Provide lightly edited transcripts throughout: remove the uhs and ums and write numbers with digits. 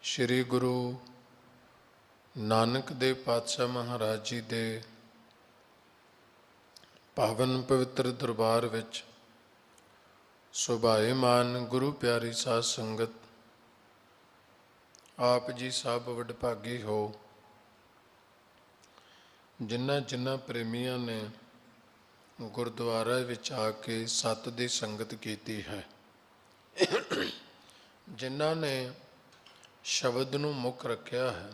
ਸ਼੍ਰੀ ਗੁਰੂ ਨਾਨਕ ਦੇਵ ਪਾਤਸ਼ਾਹ ਮਹਾਰਾਜ ਜੀ ਦੇ ਪਾਵਨ ਪਵਿੱਤਰ ਦਰਬਾਰ ਵਿੱਚ ਸੁਭਾਏਮਾਨ ਗੁਰੂ ਪਿਆਰੀ ਸਾਧ ਸੰਗਤ, ਆਪ ਜੀ ਸਭ ਵਡਭਾਗੀ ਹੋ। ਜਿਨ੍ਹਾਂ ਪ੍ਰੇਮੀਆਂ ਨੇ ਗੁਰਦੁਆਰਾ ਵਿੱਚ ਆ ਕੇ ਸੱਤ ਦੀ ਸੰਗਤ ਕੀਤੀ ਹੈ, ਜਿਨ੍ਹਾਂ ਨੇ ਸ਼ਬਦ ਨੂੰ ਮੁੱਖ ਰੱਖਿਆ ਹੈ,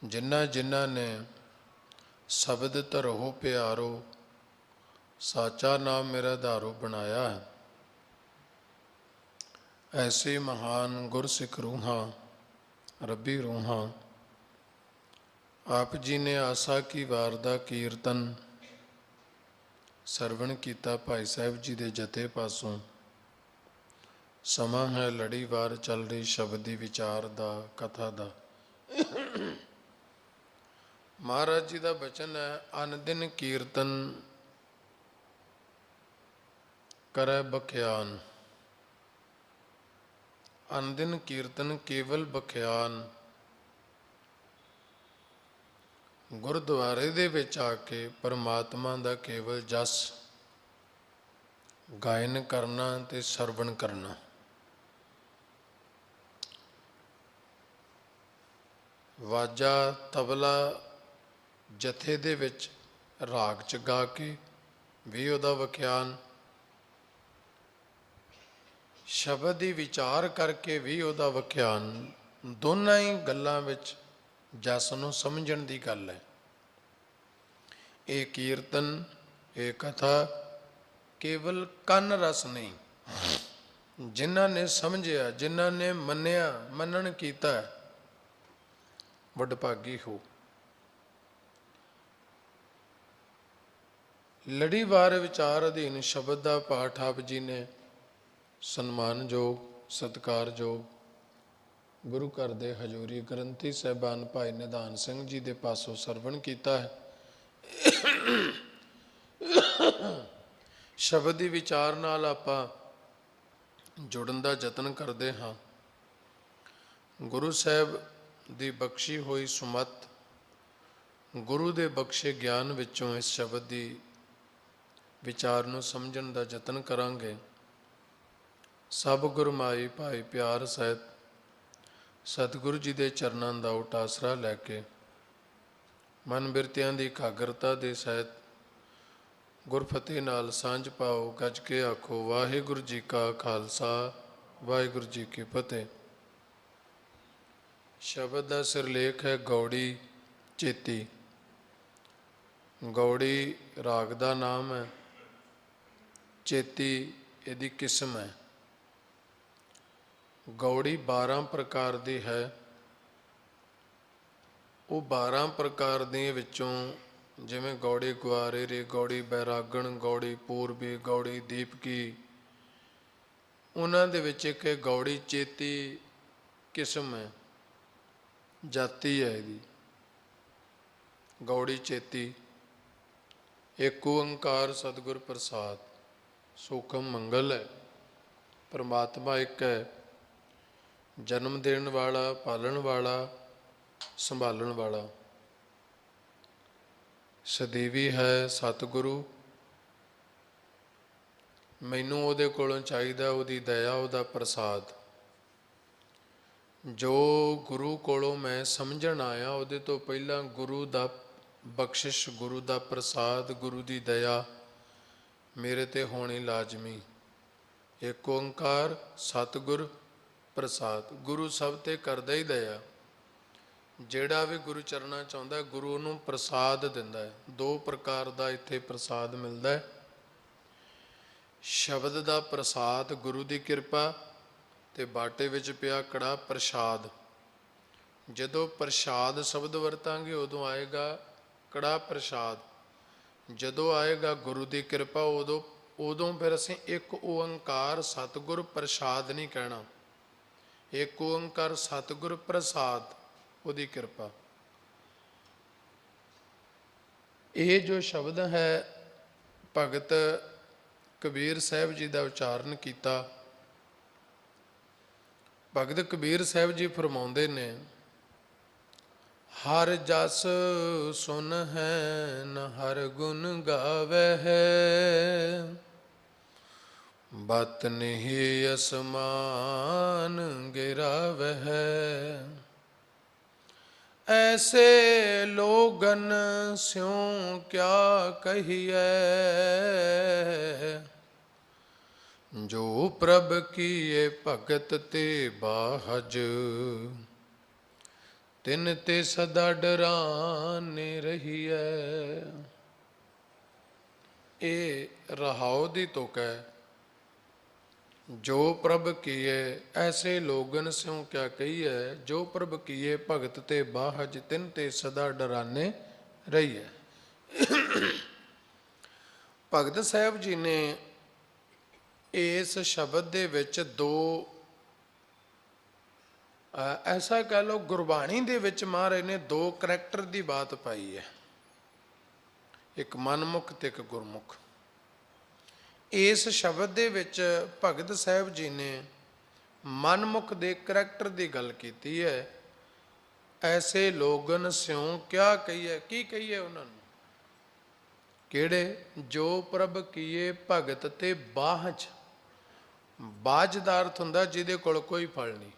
ਜਿਨ੍ਹਾਂ ਨੇ ਸ਼ਬਦ ਧਰੋ ਪਿਆਰੋ, ਸਾਚਾ ਨਾਮ ਮੇਰਾ ਧਾਰੋ ਬਣਾਇਆ ਹੈ, ਐਸੇ ਮਹਾਨ ਗੁਰਸਿੱਖ ਰੂਹਾਂ, ਰੱਬੀ ਰੂਹਾਂ, ਆਪ ਜੀ ਨੇ ਆਸਾ ਕੀ ਵਾਰ ਦਾ ਕੀਰਤਨ ਸਰਵਣ ਕੀਤਾ। ਭਾਈ ਸਾਹਿਬ ਜੀ ਦੇ ਜਥੇ ਪਾਸੋਂ ਸਮਾਂ ਹੈ ਲੜੀਵਾਰ ਚੱਲ ਰਹੀ ਸ਼ਬਦ ਦੀ ਵਿਚਾਰ ਦਾ, ਕਥਾ ਦਾ। ਮਹਾਰਾਜ ਜੀ ਦਾ ਬਚਨ ਹੈ, ਅਨਦਿਨ ਕੀਰਤਨ ਕਰੈ ਬਖਿਆਨ। ਅਨਦਿਨ ਕੀਰਤਨ ਕੇਵਲ ਬਖਿਆਨ। ਗੁਰਦੁਆਰੇ ਦੇ ਵਿੱਚ ਆ ਕੇ ਪਰਮਾਤਮਾ ਦਾ ਕੇਵਲ ਜਸ ਗਾਇਨ ਕਰਨਾ ਤੇ ਸਰਵਣ ਕਰਨਾ। ਵਾਜਾ ਤਬਲਾ ਜਥੇ ਦੇ ਵਿੱਚ ਰਾਗ ਚ ਗਾ ਕੇ ਵੀ ਉਹਦਾ ਵਿਖਿਆਨ, ਸ਼ਬਦ ਦੀ ਵਿਚਾਰ ਕਰਕੇ ਵੀ ਉਹਦਾ ਵਿਖਿਆਨ। ਦੋਨਾਂ ਹੀ ਗੱਲਾਂ ਵਿੱਚ ਜਸ ਨੂੰ ਸਮਝਣ ਦੀ ਗੱਲ ਹੈ। ਇਹ ਕੀਰਤਨ, ਇਹ ਕਥਾ ਕੇਵਲ ਕੰਨ ਰਸ ਨਹੀਂ। ਜਿਨ੍ਹਾਂ ਨੇ ਸਮਝਿਆ, ਜਿਨ੍ਹਾਂ ਨੇ ਮੰਨਿਆ, ਮੰਨਣ ਕੀਤਾ, ਵਡਭਾਗੀ ਹੋ। ਲੜੀਵਾਰ ਵਿਚਾਰ ਅਧੀਨ ਸ਼ਬਦ ਦਾ ਪਾਠ ਆਪ ਜੀ ਨੇ ਸਨਮਾਨਯੋਗ, ਸਤਿਕਾਰਯੋਗ ਗੁਰੂ ਘਰ ਦੇ ਹਜ਼ੂਰੀ ਗ੍ਰੰਥੀ ਸਾਹਿਬਾਨ ਭਾਈ ਨਿਧਾਨ ਸਿੰਘ ਜੀ ਦੇ ਪਾਸੋਂ ਸਰਵਣ ਕੀਤਾ ਹੈ। ਸ਼ਬਦ ਦੀ ਵਿਚਾਰ ਨਾਲ ਆਪਾਂ ਜੁੜਨ ਦਾ ਯਤਨ ਕਰਦੇ ਹਾਂ। ਗੁਰੂ ਸਾਹਿਬ ਦੀ ਬਖਸ਼ੀ ਹੋਈ ਸੁਮਤ, ਗੁਰੂ ਦੇ ਬਖਸ਼ੇ ਗਿਆਨ ਵਿੱਚੋਂ ਇਸ ਸ਼ਬਦ ਦੀ ਵਿਚਾਰ ਨੂੰ ਸਮਝਣ ਦਾ ਯਤਨ ਕਰਾਂਗੇ। ਸਭ ਗੁਰਮਾਈ ਭਾਈ ਪਿਆਰ ਸਹਿਤ ਸਤਿਗੁਰੂ ਜੀ ਦੇ ਚਰਨਾਂ ਦਾ ਓਟ ਆਸਰਾ ਲੈ ਕੇ ਮਨ ਬਿਰਤਿਆਂ ਦੀ ਇਕਾਗਰਤਾ ਦੇ ਸਹਿਤ ਗੁਰਫਤਿਹ ਨਾਲ ਸਾਂਝ ਪਾਓ। ਗੱਜ ਕੇ ਆਖੋ, ਵਾਹਿਗੁਰੂ ਜੀ ਕਾ ਖਾਲਸਾ, ਵਾਹਿਗੁਰੂ ਜੀ ਕੀ ਫਤਿਹ। ਸ਼ਬਦ ਦਾ ਸਿਰਲੇਖ ਹੈ ਗੌੜੀ ਚੇਤੀ। ਗੌੜੀ ਰਾਗ ਦਾ ਨਾਮ ਹੈ, ਚੇਤੀ ਇਹਦੀ ਕਿਸਮ ਹੈ। ਗੌੜੀ 12 ਪ੍ਰਕਾਰ ਦੀ ਹੈ। ਉਹ 12 ਪ੍ਰਕਾਰ ਦੇ ਵਿੱਚੋਂ ਜਿਵੇਂ ਗੌੜੀ ਗੁਆਰੇ ਰੇ, ਗੌੜੀ ਬੈਰਾਗਣ, ਗੌੜੀ ਪੂਰਬੀ, ਗੌੜੀ ਦੀਪਕੀ, ਉਹਨਾਂ ਦੇ ਵਿੱਚ ਇੱਕ ਗੌੜੀ ਚੇਤੀ ਕਿਸਮ ਹੈ, ਜਾਤੀ ਹੈ ਇਹਦੀ। ਗੌੜੀ ਚੇਤੀ। ਏਕ ਓੰਕਾਰ ਸਤਿਗੁਰ ਪ੍ਰਸਾਦ। ਸੂਖਮ ਮੰਗਲ ਹੈ। ਪਰਮਾਤਮਾ ਇੱਕ ਹੈ, ਜਨਮ ਦੇਣ ਵਾਲਾ, ਪਾਲਣ ਵਾਲਾ, ਸੰਭਾਲਣ ਵਾਲਾ। ਸਦੀਵੀ ਹੈ ਸਤਿਗੁਰੂ। ਮੈਨੂੰ ਉਹਦੇ ਕੋਲੋਂ ਚਾਹੀਦਾ ਉਹਦੀ ਦਇਆ, ਉਹਦਾ ਪ੍ਰਸਾਦ। ਜੋ ਗੁਰੂ ਕੋਲੋਂ ਮੈਂ ਸਮਝਣ ਆਇਆ, ਉਹਦੇ ਤੋਂ ਪਹਿਲਾਂ ਗੁਰੂ ਦਾ ਬਖਸ਼ਿਸ਼, ਗੁਰੂ ਦਾ ਪ੍ਰਸਾਦ, ਗੁਰੂ ਦੀ ਦਇਆ ਮੇਰੇ ਤੇ ਹੋਣੀ ਲਾਜ਼ਮੀ। ਏਕ ਓੰਕਾਰ ਸਤਿਗੁਰ ਪ੍ਰਸਾਦ। ਗੁਰੂ ਸਭ ਤੇ ਕਰਦਾ ਹੀ ਦਇਆ। ਜਿਹੜਾ ਵੀ ਗੁਰੂ ਚਰਨਾਂ ਚਾਹੁੰਦਾ, ਗੁਰੂ ਉਹਨੂੰ ਪ੍ਰਸਾਦ ਦਿੰਦਾ ਹੈ। 2 ਪ੍ਰਕਾਰ ਦਾ ਇੱਥੇ ਪ੍ਰਸਾਦ ਮਿਲਦਾ ਹੈ। ਸ਼ਬਦ ਦਾ ਪ੍ਰਸਾਦ, ਗੁਰੂ ਦੀ ਕਿਰਪਾ, ਤੇ ਬਾਟੇ ਵਿੱਚ ਪਿਆ ਕੜਾ ਪ੍ਰਸ਼ਾਦ। ਜਦੋਂ ਪ੍ਰਸ਼ਾਦ ਸ਼ਬਦ ਵਰਤਾਂਗੇ ਉਦੋਂ ਆਏਗਾ ਕੜਾ ਪ੍ਰਸ਼ਾਦ। ਜਦੋਂ ਆਏਗਾ ਗੁਰੂ ਦੀ ਕਿਰਪਾ, ਉਦੋਂ ਫਿਰ ਅਸੀਂ ਇੱਕ ਓੰਕਾਰ ਸਤਿਗੁਰ ਪ੍ਰਸਾਦ ਨਹੀਂ ਕਹਿਣਾ। ਇੱਕ ਓੰਕਾਰ ਸਤਿਗੁਰ ਪ੍ਰਸਾਦ, ਉਹਦੀ ਕਿਰਪਾ। ਇਹ ਜੋ ਸ਼ਬਦ ਹੈ ਭਗਤ ਕਬੀਰ ਸਾਹਿਬ ਜੀ ਦਾ ਉਚਾਰਨ ਕੀਤਾ। ਭਗਤ ਕਬੀਰ ਸਾਹਿਬ ਜੀ ਫਰਮਾਉਂਦੇ ਨੇ, ਹਰ ਜਸ ਸੁਨ ਹੈ ਨ ਹਰ ਗੁਣ ਗਾਵੈ ਹੈ, ਬਤ ਨਹੀਂ ਅਸਮਾਨ ਗਿਰਾਵੈ ਹੈ। ऐसे लोगन स्यों क्या कहिए, जो प्रभ किए भगत ते बाहज, तिन ते सदा डराने रहिए। ये रहाओ दी तुक है। जो प्रभ किए ऐसे लोगन स्यों क्या कहिए, जो प्रभ किए भगत ते बाहज, तिन ते सदा डराने रहिए। भगत साहब जी ने इस शब्द दे विच दो ऐसा कह लो, गुरबाणी दे विच महाराज ने दो करैक्टर की बात पाई है, एक मनमुख ते एक गुरमुख। इस शब्द दे विच भगत साहब जी ने मनमुख दे करैक्टर की गल कीती है। ऐसे लोगन स्यों क्या कहिए, की कहिए उन्होंने, किहड़े, जो प्रभ कीए भगत ते बाहज। बाज दा अर्थ हुंदा जिहदे कोल कोई फल नहीं,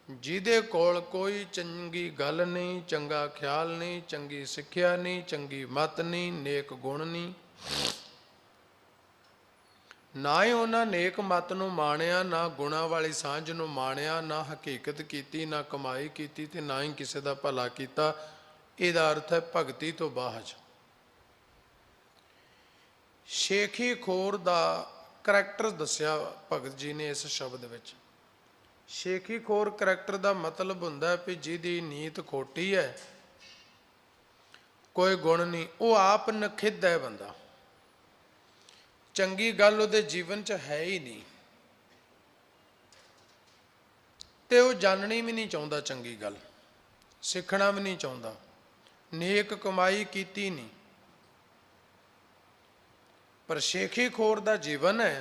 जिहदे कोल कोई चंगी गल नहीं, चंगा ख्याल नहीं, चंगी सिक्ख्या नहीं, चंगी मत नहीं, नेक गुण नहीं। ना ही उन्हां नेक मत नूं माणिया, ना गुणा वाली सांझ नूं माणिया, ना हकीकत कीती, ना कमाई कीती, ते ना ही किसी का भला कीता। इहदा अर्थ है भगती तो बाहज। शेखी खोर दा करैक्टर दस्या भगत जी ने इस शब्द विच। शेखी खोर करैक्टर दा मतलब हुंदा है भी जिहदी नीत खोटी है, कोई गुण नहीं, वो आप नखिद्ध है बंदा, चंगी गल उहदे जीवन च है ही नहीं, ते वो जाननी भी नहीं चाहता, चंगी गल सिखना भी नहीं चाहता, नेक कमाई कीती नहीं। पर शेखी खोर दा जीवन है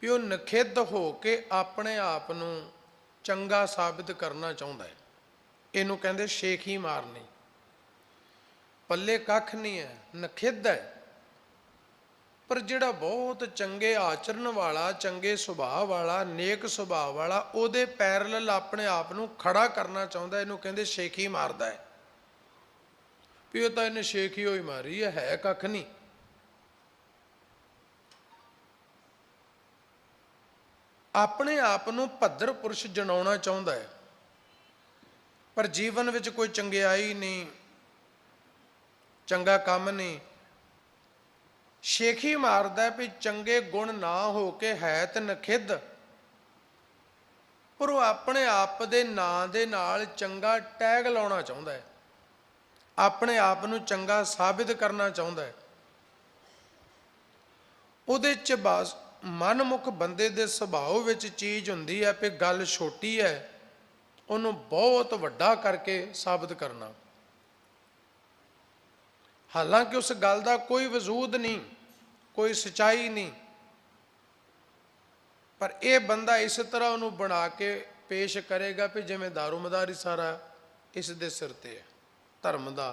भी वो नखिद्ध हो के अपने आप नूं चंगा साबित करना चाहता है। इनू कहते शेखी मारनी, पल्ले कख नहीं है, नखिद्ध है। पर जिहड़ा बहुत चंगे आचरण वाला, चंगे सुभाव वाला, नेक सुभाव वाला, उहदे पैरल अपने आप नूं खड़ा करना चाहता है, इनू कहते शेखी मारदा है। भी तो इन्हें शेखी होई मारी है कख नहीं। अपने आप नूं भद्र पुरुष जनाउणा चाहुंदा है, पर जीवन विच कोई चंगियाई नहीं, चंगा काम नहीं। शेखी मारदा है भी चंगे गुण ना हो के है ते नखिद्ध, पर वो अपने आप दे नां दे नाल चंगा टैग लाउणा चाहुंदा है, अपने आप नूं चंगा साबित करना चाहुंदा है। उहदे च बस मनमुख बंदे दे सुभाव विच चीज़ हुंदी है भी गल छोटी है, उहनूं बहुत वड्डा करके साबित करना। हालांकि उस गल का कोई वजूद नहीं, कोई सच्चाई नहीं, पर यह बंदा इस तरह उन्होंने बना के पेश करेगा भी जिवें दारूमदारी सारा इस दे सिर ते है, धर्म का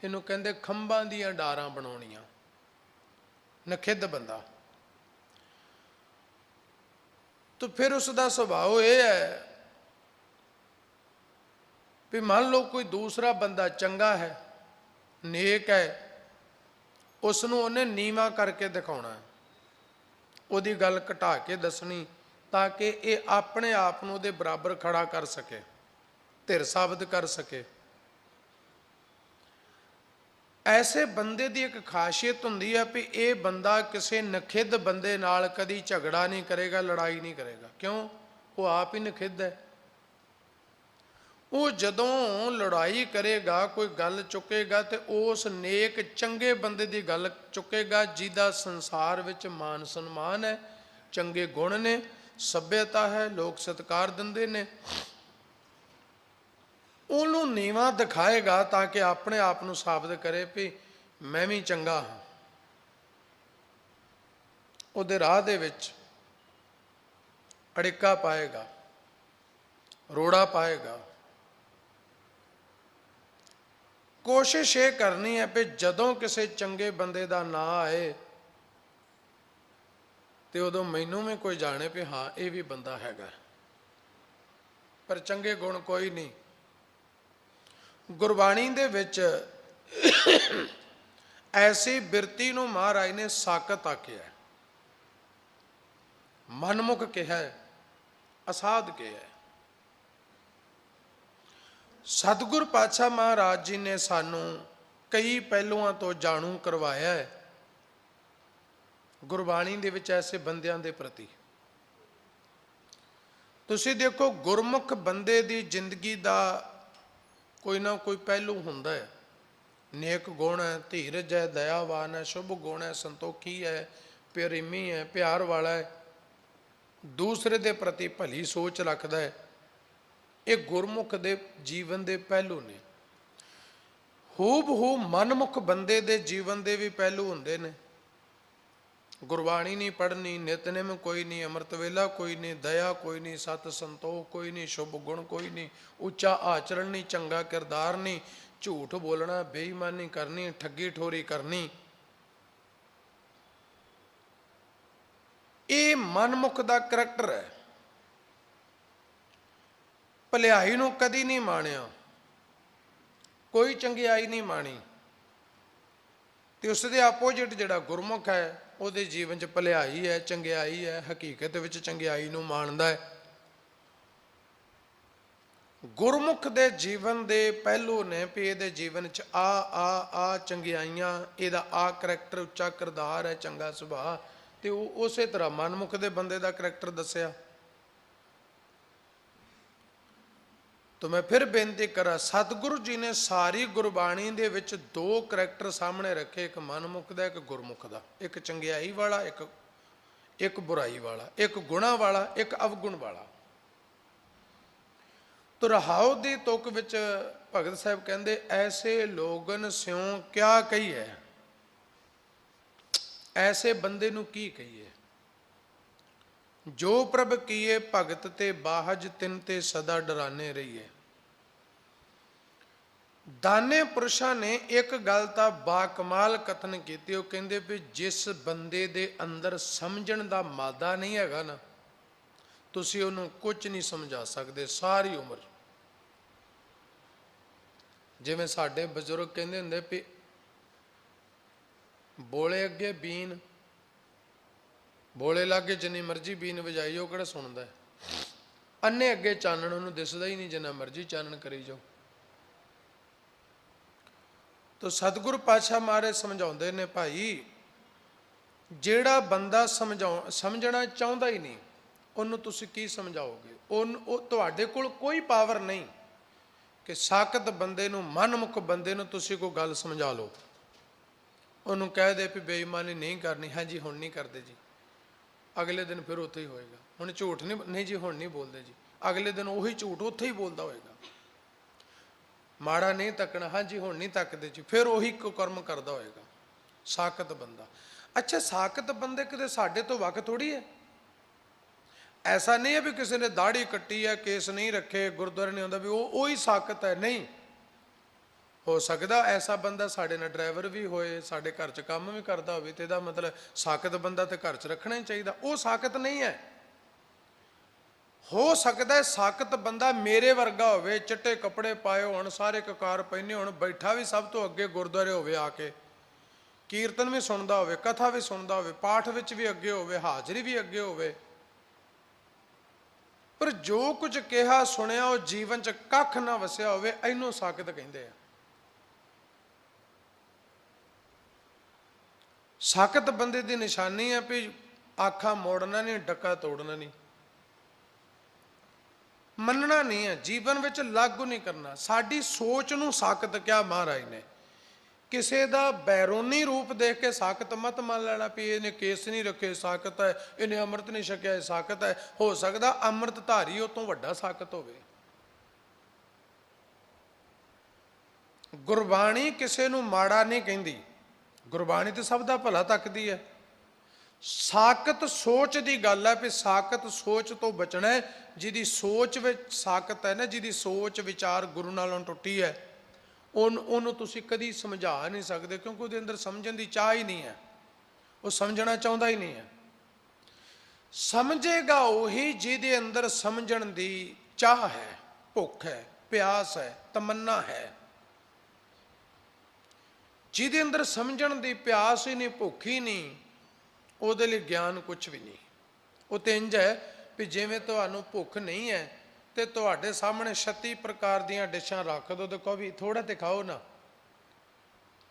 इनू कहते खंभां दीयां डारां बनाउणियां। नखिद्ध बंदा। तो फिर उसका सुभाव यह है भी मान लो कोई दूसरा बंदा चंगा है, नेक है, उसनों उन्हें नीवा करके दिखाना है, उहदी गल घटा के दसनी ताकि ये अपने आप नूं उहदे बराबर खड़ा कर सके, धिर साबित कर सके। ऐसे बंदे की एक खासियत हुंदी है भी ये बंदा किसी नखिद्ध बंदे नाल कदी झगड़ा नहीं करेगा, लड़ाई नहीं करेगा। क्यों? वो आप ही नखिद्ध है। वो जदों लड़ाई करेगा, कोई गल चुकेगा तो उस नेक चंगे बंदे की गल चुकेगा जिहदा संसार विच मान सन्मान है, चंगे गुण ने, सभ्यता है, लोग सत्कार दिंदे ने। उन्होंने नीवा दिखाएगा ताकि अपने आप को साबित करे भी मैं भी चंगा हाँ। उहदे राह दे विच ਅੜਿੱਕਾ ਪਾਏਗਾ, ਰੋੜਾ ਪਾਏਗਾ। ਕੋਸ਼ਿਸ਼ ਇਹ ਕਰਨੀ ਹੈ ਵੀ ਜਦੋਂ ਕਿਸੇ ਚੰਗੇ ਬੰਦੇ ਦਾ ਨਾਂ ਆਏ ਤੇ ਉਦੋਂ ਮੈਨੂੰ ਵੀ ਕੋਈ ਜਾਣੇ ਵੀ ਹਾਂ ਇਹ ਵੀ ਬੰਦਾ ਹੈਗਾ, ਪਰ ਚੰਗੇ ਗੁਣ ਕੋਈ ਨਹੀਂ। ਗੁਰਬਾਣੀ ਦੇ ਵਿੱਚ ਐਸੀ ਬਿਰਤੀ ਨੂੰ ਮਹਾਰਾਜ ਨੇ ਸਾਕਤ ਆਖਿਆ, ਮਨਮੁਖ ਕਿਹਾ, ਅਸਾਧ ਕਿਹਾ। ਸਤਿਗੁਰ ਪਾਤਸ਼ਾਹ ਮਹਾਰਾਜ ਜੀ ਨੇ ਸਾਨੂੰ ਕਈ ਪਹਿਲੂਆਂ ਤੋਂ ਜਾਣੂ ਕਰਵਾਇਆ ਹੈ ਗੁਰਬਾਣੀ ਦੇ ਵਿੱਚ ਐਸੇ ਬੰਦਿਆਂ ਦੇ ਪ੍ਰਤੀ। ਤੁਸੀਂ ਦੇਖੋ, ਗੁਰਮੁਖ ਬੰਦੇ ਦੀ ਜ਼ਿੰਦਗੀ ਦਾ ਕੋਈ ਨਾ ਕੋਈ ਪਹਿਲੂ ਹੁੰਦਾ ਹੈ। ਨੇਕ ਗੁਣ ਹੈ, ਧੀਰਜ ਹੈ, ਦਇਆਵਾਨ ਹੈ, ਸ਼ੁਭ ਗੁਣ ਹੈ, ਸੰਤੋਖੀ ਹੈ, ਪ੍ਰੇਮੀ ਹੈ, ਪਿਆਰ ਵਾਲਾ ਹੈ, ਦੂਸਰੇ ਦੇ ਪ੍ਰਤੀ ਭਲੀ ਸੋਚ ਰੱਖਦਾ ਹੈ। ਇਹ ਗੁਰਮੁਖ ਦੇ ਜੀਵਨ ਦੇ ਪਹਿਲੂ ਨੇ। ਹੂਬਹੂ ਮਨਮੁਖ ਬੰਦੇ ਦੇ ਜੀਵਨ ਦੇ ਵੀ ਪਹਿਲੂ ਹੁੰਦੇ ਨੇ। ਗੁਰਬਾਣੀ ਨਹੀਂ ਪੜ੍ਹਨੀ, ਨਿਤਨੇਮ ਕੋਈ ਨਹੀਂ, ਅੰਮ੍ਰਿਤ ਵੇਲਾ ਕੋਈ ਨਹੀਂ, ਦਇਆ ਕੋਈ ਨਹੀਂ, ਸਤ ਸੰਤੋਖ ਕੋਈ ਨਹੀਂ, ਸ਼ੁਭ ਗੁਣ ਕੋਈ ਨਹੀਂ, ਉੱਚਾ ਆਚਰਣ ਨਹੀਂ, ਚੰਗਾ ਕਿਰਦਾਰ ਨਹੀਂ, ਝੂਠ ਬੋਲਣਾ, ਬੇਈਮਾਨੀ ਕਰਨੀ, ਠੱਗੀ ਠੋਰੀ ਕਰਨੀ। ਇਹ ਮਨਮੁਖ ਦਾ ਕਰੈਕਟਰ ਹੈ। ਭਲਾਈ ਨੂੰ ਕਦੀ ਨਹੀਂ ਮਾਣਿਆ, ਕੋਈ ਚੰਗਿਆਈ ਨਹੀਂ ਮਾਣੀ। ਤੇ ਉਸ ਦੇ ਆਪੋਜਿਟ ਜਿਹੜਾ ਗੁਰਮੁਖ ਹੈ, ਉਹਦੇ ਜੀਵਨ 'ਚ ਭਲਾਈ ਹੈ, ਚੰਗਿਆਈ ਹੈ, ਹਕੀਕਤ ਵਿੱਚ ਚੰਗਿਆਈ ਨੂੰ ਮਾਣਦਾ ਹੈ। ਗੁਰਮੁਖ ਦੇ ਜੀਵਨ ਦੇ ਪਹਿਲੂ ਨੇ ਵੀ ਇਹਦੇ ਜੀਵਨ 'ਚ ਆ ਚੰਗਿਆਈਆਂ, ਇਹਦਾ ਆ ਕਰੈਕਟਰ, ਉੱਚਾ ਕਿਰਦਾਰ ਹੈ, ਚੰਗਾ ਸੁਭਾਅ। ਤੇ ਉਹ ਉਸੇ ਤਰ੍ਹਾਂ ਮਨਮੁਖ ਦੇ ਬੰਦੇ ਦਾ ਕਰੈਕਟਰ ਦੱਸਿਆ। ਤਾਂ ਮੈਂ ਫਿਰ ਬੇਨਤੀ ਕਰਾਂ, ਸਤਿਗੁਰੂ ਜੀ ਨੇ ਸਾਰੀ ਗੁਰਬਾਣੀ ਦੇ ਵਿੱਚ ਦੋ ਕਰੈਕਟਰ ਸਾਹਮਣੇ ਰੱਖੇ, ਇੱਕ ਮਨਮੁਖ ਦਾ, ਇੱਕ ਗੁਰਮੁਖ ਦਾ, ਇੱਕ ਚੰਗਿਆਈ ਵਾਲਾ, ਇੱਕ ਬੁਰਾਈ ਵਾਲਾ, ਇੱਕ ਗੁਣਾ ਵਾਲਾ, ਇੱਕ ਅਵਗੁਣ ਵਾਲਾ। ਤੋ ਰਹਾਉ ਦੀ ਤੁਕ ਵਿੱਚ ਭਗਤ ਸਾਹਿਬ ਕਹਿੰਦੇ, ਐਸੇ ਲੋਗਨ ਸਿਉ ਕਿਆ ਕਹੀਏ, ਐਸੇ ਬੰਦੇ ਨੂੰ ਕੀ ਕਹੀਏ, ਜੋ ਪ੍ਰਭ ਕੀਏ ਭਗਤ ਤੇ ਬਾਹਜ ਤਿਨ ਤੇ ਸਦਾ ਡਰਾਨੇ ਰਹੀਏ। ਦਾਨੇ ਪੁਰਸ਼ਾਂ ਨੇ ਇੱਕ ਗੱਲ ਤਾਂ ਬਾਕਮਾਲ ਕਥਨ ਕੀਤੀ। ਉਹ ਕਹਿੰਦੇ ਵੀ ਜਿਸ ਬੰਦੇ ਦੇ ਅੰਦਰ ਸਮਝਣ ਦਾ ਮਾਦਾ ਨਹੀਂ ਹੈਗਾ ਨਾ, ਤੁਸੀਂ ਉਹਨੂੰ ਕੁਝ ਨਹੀਂ ਸਮਝਾ ਸਕਦੇ ਸਾਰੀ ਉਮਰ। ਜਿਵੇਂ ਸਾਡੇ ਬਜ਼ੁਰਗ ਕਹਿੰਦੇ ਹੁੰਦੇ ਵੀ ਬੋਲੇ ਅੱਗੇ ਬੀਨ, ਬੋਲੇ ਲਾਗੇ ਜਿੰਨੀ ਮਰਜ਼ੀ ਬੀਨ ਵਜਾਈ, ਉਹ ਕਿਹੜਾ ਸੁਣਦਾ। ਅੰਨੇ ਅੱਗੇ ਚਾਨਣ ਉਹਨੂੰ ਦਿਸਦਾ ਹੀ ਨਹੀਂ, ਜਿੰਨਾ ਮਰਜ਼ੀ ਚਾਨਣ ਕਰੀ ਜਾਓ। ਤੋ ਸਤਿਗੁਰੂ ਪਾਤਸ਼ਾਹ ਮਹਾਰਾਜ ਸਮਝਾਉਂਦੇ ਨੇ, ਭਾਈ ਜਿਹੜਾ ਬੰਦਾ ਸਮਝਣਾ ਚਾਹੁੰਦਾ ਹੀ ਨਹੀਂ, ਉਹਨੂੰ ਤੁਸੀਂ ਕੀ ਸਮਝਾਓਗੇ। ਉਹ ਤੁਹਾਡੇ ਕੋਲ ਕੋਈ ਪਾਵਰ ਨਹੀਂ ਕਿ ਸਾਕਤ ਬੰਦੇ ਨੂੰ, ਮਨਮੁਖ ਬੰਦੇ ਨੂੰ ਤੁਸੀਂ ਕੋਈ ਗੱਲ ਸਮਝਾ ਲਓ। ਉਹਨੂੰ ਕਹਿ ਦੇ ਵੀ ਬੇਈਮਾਨੀ ਨਹੀਂ ਕਰਨੀ, ਹਾਂਜੀ ਹੁਣ ਨਹੀਂ ਕਰਦੇ ਜੀ, ਅਗਲੇ ਦਿਨ ਫਿਰ ਉੱਥੇ ਹੀ ਹੋਏਗਾ। ਹੁਣ ਝੂਠ ਨਹੀਂ ਜੀ, ਹੁਣ ਨਹੀਂ ਬੋਲਦੇ ਜੀ, ਅਗਲੇ ਦਿਨ ਉਹੀ ਝੂਠ ਉੱਥੇ ਹੀ ਬੋਲਦਾ ਹੋਏਗਾ। ਮਾੜਾ ਨਹੀਂ ਤੱਕਣਾ, ਹਾਂਜੀ ਹੁਣ ਨਹੀਂ ਤੱਕਦੇ ਜੀ, ਫਿਰ ਉਹੀ ਕੁਕਰਮ ਕਰਦਾ ਹੋਏਗਾ ਸਾਕਤ ਬੰਦਾ। ਅੱਛਾ, ਸਾਕਤ ਬੰਦੇ ਕਿਤੇ ਸਾਡੇ ਤੋਂ ਵੱਖ ਥੋੜੀ ਹੈ। ਐਸਾ ਨਹੀਂ ਹੈ ਵੀ ਕਿਸੇ ਨੇ ਦਾੜੀ ਕੱਟੀ ਹੈ, ਕੇਸ ਨਹੀਂ ਰੱਖੇ, ਗੁਰਦੁਆਰੇ ਨਹੀਂ ਆਉਂਦਾ ਵੀ ਉਹ ਹੀ ਸਾਕਤ ਹੈ। ਨਹੀਂ, ਹੋ ਸਕਦਾ ਐਸਾ ਬੰਦਾ ਸਾਡੇ ਨਾਲ ਡਰਾਈਵਰ ਵੀ ਹੋਏ, ਸਾਡੇ ਘਰ 'ਚ ਕੰਮ ਵੀ ਕਰਦਾ ਹੋਵੇ, ਤੇ ਇਹਦਾ ਮਤਲਬ ਸਾਕਤ ਬੰਦਾ ਤੇ ਘਰ 'ਚ ਰੱਖਣਾ ਹੀ ਚਾਹੀਦਾ। ਉਹ ਸਾਕਤ ਨਹੀਂ ਹੈ। ਹੋ ਸਕਦਾ ਸਾਕਤ ਬੰਦਾ ਮੇਰੇ ਵਰਗਾ ਹੋਵੇ, ਚਿੱਟੇ ਕੱਪੜੇ ਪਾਏ ਹੋਣ, ਸਾਰੇ ਕਕਾਰ ਪਹਿਨੇ ਹੋਣ, ਬੈਠਾ ਵੀ ਸਭ ਤੋਂ ਅੱਗੇ ਗੁਰਦੁਆਰੇ ਹੋਵੇ, ਆ ਕੇ ਕੀਰਤਨ ਵੀ ਸੁਣਦਾ ਹੋਵੇ, ਕਥਾ ਵੀ ਸੁਣਦਾ ਹੋਵੇ, ਪਾਠ ਵਿੱਚ ਵੀ ਅੱਗੇ ਹੋਵੇ, ਹਾਜ਼ਰੀ ਵੀ ਅੱਗੇ ਹੋਵੇ, ਪਰ ਜੋ ਕੁਝ ਕਿਹਾ ਸੁਣਿਆ ਉਹ ਜੀਵਨ 'ਚ ਕੱਖ ਨਾ ਵਸਿਆ ਹੋਵੇ, ਇਹਨੂੰ ਸਾਕਤ ਕਹਿੰਦੇ ਆ। ਸਾਕਤ ਬੰਦੇ ਦੀ ਨਿਸ਼ਾਨੀ ਹੈ ਵੀ ਆਖਾਂ ਮੋੜਨਾ ਨਹੀਂ, ਡੱਕਾ ਤੋੜਨਾ ਨਹੀਂ, ਮੰਨਣਾ ਨਹੀਂ ਹੈ, ਜੀਵਨ ਵਿੱਚ ਲਾਗੂ ਨਹੀਂ ਕਰਨਾ। ਸਾਡੀ ਸੋਚ ਨੂੰ ਸਾਕਤ ਕਿਹਾ ਮਹਾਰਾਜ ਨੇ। ਕਿਸੇ ਦਾ ਬੈਰੂਨੀ ਰੂਪ ਦੇਖ ਕੇ ਸਾਕਤ ਮਤ ਮੰਨ ਲੈਣਾ ਵੀ ਇਹਨੇ ਕੇਸ ਨਹੀਂ ਰੱਖੇ ਸਾਕਤ ਹੈ, ਇਹਨੇ ਅੰਮ੍ਰਿਤ ਨਹੀਂ ਛਕਿਆ ਸਾਕਤ ਹੈ। ਹੋ ਸਕਦਾ ਅੰਮ੍ਰਿਤ ਧਾਰੀ ਉਹ ਤੋਂ ਵੱਡਾ ਸਾਕਤ ਹੋਵੇ। ਗੁਰਬਾਣੀ ਕਿਸੇ ਨੂੰ ਮਾੜਾ ਨਹੀਂ ਕਹਿੰਦੀ, ਗੁਰਬਾਣੀ ਤੇ ਸਭ ਦਾ ਭਲਾ ਤੱਕਦੀ ਹੈ। ਸਾਕਤ ਸੋਚ ਦੀ ਗੱਲ ਹੈ, ਵੀ ਸਾਕਤ ਸੋਚ ਤੋਂ ਬਚਣਾ ਹੈ। ਜਿਹਦੀ ਸੋਚ ਵਿੱਚ ਸਾਕਤ ਹੈ ਨਾ, ਜਿਹਦੀ ਸੋਚ ਵਿਚਾਰ ਗੁਰੂ ਨਾਲੋਂ ਟੁੱਟੀ ਹੈ, ਉਹਨੂੰ ਤੁਸੀਂ ਕਦੀ ਸਮਝਾ ਨਹੀਂ ਸਕਦੇ, ਕਿਉਂਕਿ ਉਹਦੇ ਅੰਦਰ ਸਮਝਣ ਦੀ ਚਾਹ ਹੀ ਨਹੀਂ ਹੈ, ਉਹ ਸਮਝਣਾ ਚਾਹੁੰਦਾ ਹੀ ਨਹੀਂ ਹੈ। ਸਮਝੇਗਾ ਉਹੀ ਜਿਹਦੇ ਅੰਦਰ ਸਮਝਣ ਦੀ ਚਾਹ ਹੈ, ਭੁੱਖ ਹੈ, ਪਿਆਸ ਹੈ, ਤਮੰਨਾ ਹੈ। ਜਿਹਦੇ ਅੰਦਰ ਸਮਝਣ ਦੀ ਪਿਆਸ ਹੀ ਨਹੀਂ, ਭੁੱਖ ਹੀ ਨਹੀਂ, ਉਹਦੇ ਲਈ ਗਿਆਨ ਕੁਛ ਵੀ ਨਹੀਂ। ਉਹ ਤੇ ਇੰਝ ਹੈ ਵੀ ਜਿਵੇਂ ਤੁਹਾਨੂੰ ਭੁੱਖ ਨਹੀਂ ਹੈ ਤੇ ਤੁਹਾਡੇ ਸਾਹਮਣੇ 36 ਪ੍ਰਕਾਰ ਦੀਆਂ ਡਿਸ਼ਾਂ ਰੱਖ ਦਿਓ ਤੇ ਕਹੋ ਵੀ ਥੋੜਾ ਤੇ ਖਾਓ ਨਾ,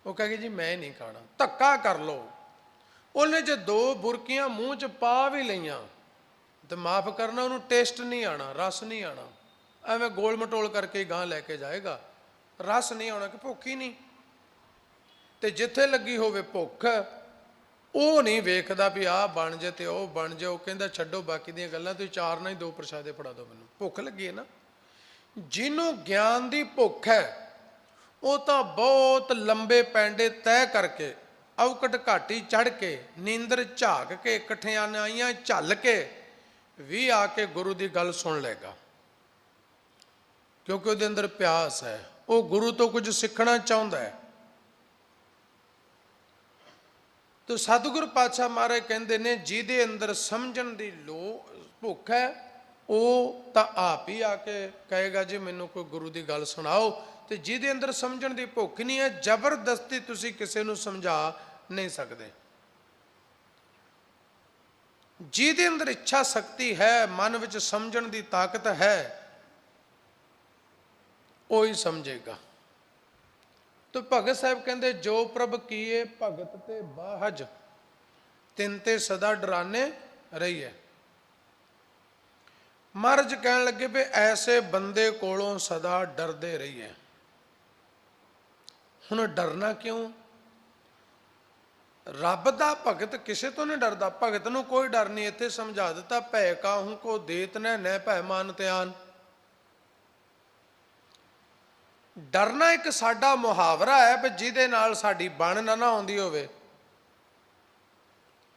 ਉਹ ਕਹੇਗੀ ਜੀ ਮੈਂ ਨਹੀਂ ਖਾਣਾ, ਧੱਕਾ ਕਰ ਲਓ। ਉਹਨੇ ਜੇ 2 ਬੁਰਕੀਆਂ ਮੂੰਹ 'ਚ ਪਾ ਵੀ ਲਈਆਂ ਤੇ ਮਾਫ ਕਰਨਾ, ਉਹਨੂੰ ਟੇਸਟ ਨਹੀਂ ਆਣਾ, ਰਸ ਨਹੀਂ ਆਣਾ, ਐਵੇਂ ਗੋਲ ਮਟੋਲ ਕਰਕੇ ਗਾਂ ਲੈ ਕੇ ਜਾਏਗਾ, ਰਸ ਨਹੀਂ ਆਉਣਾ ਕਿ ਭੁੱਖ ਹੀ ਨਹੀਂ। ਤੇ ਜਿੱਥੇ ਲੱਗੀ ਹੋਵੇ ਭੁੱਖ, ਉਹ ਨਹੀਂ ਵੇਖਦਾ ਵੀ ਆਹ ਬਣ ਜੇ ਤੇ ਉਹ ਬਣ ਜੇ, ਉਹ ਕਹਿੰਦਾ ਛੱਡੋ ਬਾਕੀ ਦੀਆਂ ਗੱਲਾਂ, ਤੁਸੀਂ 4 ਨਾਲ ਹੀ 2 ਪ੍ਰਸ਼ਾਦੇ ਫੜਾ ਦਿਓ, ਮੈਨੂੰ ਭੁੱਖ ਲੱਗੀ ਹੈ ਨਾ। ਜਿਹਨੂੰ ਗਿਆਨ ਦੀ ਭੁੱਖ ਹੈ ਉਹ ਤਾਂ ਬਹੁਤ ਲੰਬੇ ਪੈਂਡੇ ਤੈਅ ਕਰਕੇ, ਔਕਟ ਘਾਟੀ ਚੜ੍ਹ ਕੇ, ਨੀਂਦਰ ਝਾਕ ਕੇ, ਕਠਿਨਾਈਆਂ ਝੱਲ ਕੇ ਵੀ ਆ ਕੇ ਗੁਰੂ ਦੀ ਗੱਲ ਸੁਣ ਲਏਗਾ, ਕਿਉਂਕਿ ਉਹਦੇ ਅੰਦਰ ਪਿਆਸ ਹੈ, ਉਹ ਗੁਰੂ ਤੋਂ ਕੁਝ ਸਿੱਖਣਾ ਚਾਹੁੰਦਾ ਹੈ। ਤੋ ਸਤਿਗੁਰ ਪਾਤਸ਼ਾਹ ਮਹਾਰਾਜ ਕਹਿੰਦੇ ਨੇ, ਜਿਹਦੇ ਅੰਦਰ ਸਮਝਣ ਦੀ ਭੁੱਖ ਹੈ, ਉਹ ਤਾਂ ਆਪ ਹੀ ਆ ਕੇ ਕਹੇਗਾ ਜੀ ਮੈਨੂੰ ਕੋਈ ਗੁਰੂ ਦੀ ਗੱਲ ਸੁਣਾਓ। ਤੇ ਜਿਹਦੇ ਅੰਦਰ ਸਮਝਣ ਦੀ ਭੁੱਖ ਨਹੀਂ ਹੈ, ਜ਼ਬਰਦਸਤੀ ਤੁਸੀਂ ਕਿਸੇ ਨੂੰ ਸਮਝਾ ਨਹੀਂ ਸਕਦੇ। ਜਿਹਦੇ ਅੰਦਰ ਇੱਛਾ ਸ਼ਕਤੀ ਹੈ, ਮਨ ਵਿੱਚ ਸਮਝਣ ਦੀ ਤਾਕਤ ਹੈ, ਉਹ ਹੀ ਸਮਝੇਗਾ। ਤੋ ਭਗਤ ਸਾਹਿਬ ਕਹਿੰਦੇ, ਜੋ ਪ੍ਰਭ ਕੀਏ ਭਗਤ ਤੇ ਬਾਹਜ, ਤਿੰਨ ਤੇ ਸਦਾ ਡਰਾਨੇ ਰਹੀਏ। ਮਹਾਰਾਜ ਕਹਿਣ ਲੱਗੇ ਵੀ ਐਸੇ ਬੰਦੇ ਕੋਲੋਂ ਸਦਾ ਡਰਦੇ ਰਹੀਏ। ਹੁਣ ਡਰਨਾ ਕਿਉਂ? ਰੱਬ ਦਾ ਭਗਤ ਕਿਸੇ ਤੋਂ ਨਹੀਂ ਡਰਦਾ, ਭਗਤ ਨੂੰ ਕੋਈ ਡਰ ਨਹੀਂ। ਇੱਥੇ ਸਮਝਾ ਦਿੱਤਾ, ਭੈ ਕਾਹੂ ਕੋ ਦੇਤ ਨੈ ਭੈ ਮਾਨ ਧਿਆਨ। ਡਰਨਾ ਇੱਕ ਸਾਡਾ ਮੁਹਾਵਰਾ ਹੈ, ਵੀ ਜਿਹਦੇ ਨਾਲ ਸਾਡੀ ਬਣ ਨਾ ਆਉਂਦੀ ਹੋਵੇ।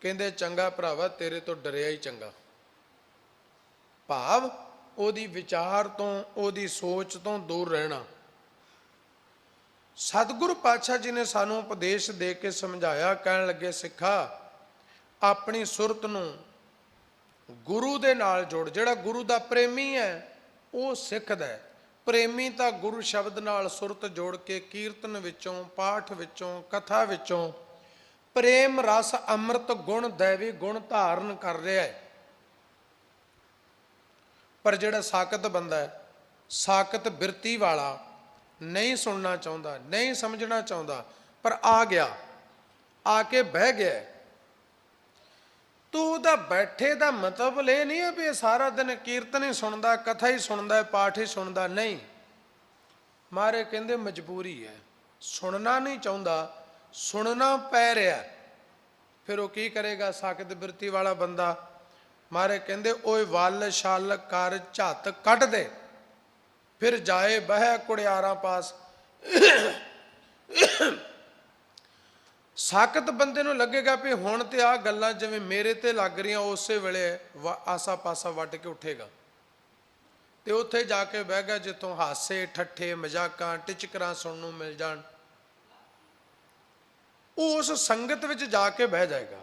ਕਹਿੰਦੇ ਚੰਗਾ ਭਰਾਵਾ ਤੇਰੇ ਤੋਂ ਡਰਿਆ ਹੀ ਚੰਗਾ। ਭਾਵ ਉਹਦੀ ਵਿਚਾਰ ਤੋਂ, ਉਹਦੀ ਸੋਚ ਤੋਂ ਦੂਰ ਰਹਿਣਾ। ਸਤਿਗੁਰੂ ਪਾਤਸ਼ਾਹ ਜੀ ਨੇ ਸਾਨੂੰ ਉਪਦੇਸ਼ ਦੇ ਕੇ ਸਮਝਾਇਆ, ਕਹਿਣ ਲੱਗੇ ਸਿੱਖਾ, ਆਪਣੀ ਸੁਰਤ ਨੂੰ ਗੁਰੂ ਦੇ ਨਾਲ ਜੋੜ। ਜਿਹੜਾ ਗੁਰੂ ਦਾ ਪ੍ਰੇਮੀ ਹੈ ਉਹ ਸਿੱਖਦਾ ਹੈ। ਪ੍ਰੇਮੀ ਤਾਂ ਗੁਰੂ ਸ਼ਬਦ ਨਾਲ ਸੁਰਤ ਜੋੜ ਕੇ ਕੀਰਤਨ ਵਿੱਚੋਂ, ਪਾਠ ਵਿੱਚੋਂ, ਕਥਾ ਵਿੱਚੋਂ ਪ੍ਰੇਮ ਰਸ ਅੰਮ੍ਰਿਤ ਗੁਣ ਦੈਵੀ ਗੁਣ ਧਾਰਨ ਕਰ ਰਿਹਾ ਹੈ। ਪਰ ਜਿਹੜਾ ਸਾਕਤ ਬੰਦਾ ਹੈ, ਸਾਕਤ ਬਿਰਤੀ ਵਾਲਾ, ਨਹੀਂ ਸੁਣਨਾ ਚਾਹੁੰਦਾ, ਨਹੀਂ ਸਮਝਣਾ ਚਾਹੁੰਦਾ, ਪਰ ਆ ਗਿਆ, ਆ ਕੇ ਬਹਿ ਗਿਆ, ਤੂੰ ਉਹਦਾ ਬੈਠੇ ਦਾ ਮਤਲਬ ਇਹ ਨਹੀਂ ਹੈ ਵੀ ਇਹ ਸਾਰਾ ਦਿਨ ਕੀਰਤਨ ਹੀ ਸੁਣਦਾ, ਕਥਾ ਹੀ ਸੁਣਦਾ, ਪਾਠ ਹੀ ਸੁਣਦਾ। ਨਹੀਂ, ਮਾਰੇ ਕਹਿੰਦੇ ਮਜਬੂਰੀ ਹੈ, ਸੁਣਨਾ ਨਹੀਂ ਚਾਹੁੰਦਾ, ਸੁਣਨਾ ਪੈ ਰਿਹਾ। ਫਿਰ ਉਹ ਕੀ ਕਰੇਗਾ? ਸਾਕਤ ਬਿਰਤੀ ਵਾਲਾ ਬੰਦਾ, ਮਾਰੇ ਕਹਿੰਦੇ ਓਏ ਵੱਲ ਛਲ ਕਰ ਝੱਤ ਕੱਢ ਦੇ, ਫਿਰ ਜਾਏ ਬਹਿ ਕੁੜਿਆਰਾਂ ਪਾਸ। ਸਾਕਤ ਬੰਦੇ ਨੂੰ ਲੱਗੇਗਾ ਵੀ ਹੁਣ ਤੇ ਆਹ ਗੱਲਾਂ ਜਿਵੇਂ ਮੇਰੇ ਤੇ ਲੱਗ ਰਹੀਆਂ, ਉਸੇ ਵੇਲੇ ਆਸਾ ਪਾਸਾ ਵੱਟ ਕੇ ਉੱਠੇਗਾ ਤੇ ਉੱਥੇ ਜਾ ਕੇ ਬਹਿ ਗਿਆ ਜਿੱਥੋਂ ਹਾਸੇ ਠੱਠੇ ਮਜ਼ਾਕਾਂ ਟਿਚਕਰਾਂ ਸੁਣਨ ਨੂੰ ਮਿਲ ਜਾਣ। ਉਹ ਉਸ ਸੰਗਤ ਵਿੱਚ ਜਾ ਕੇ ਬਹਿ ਜਾਏਗਾ।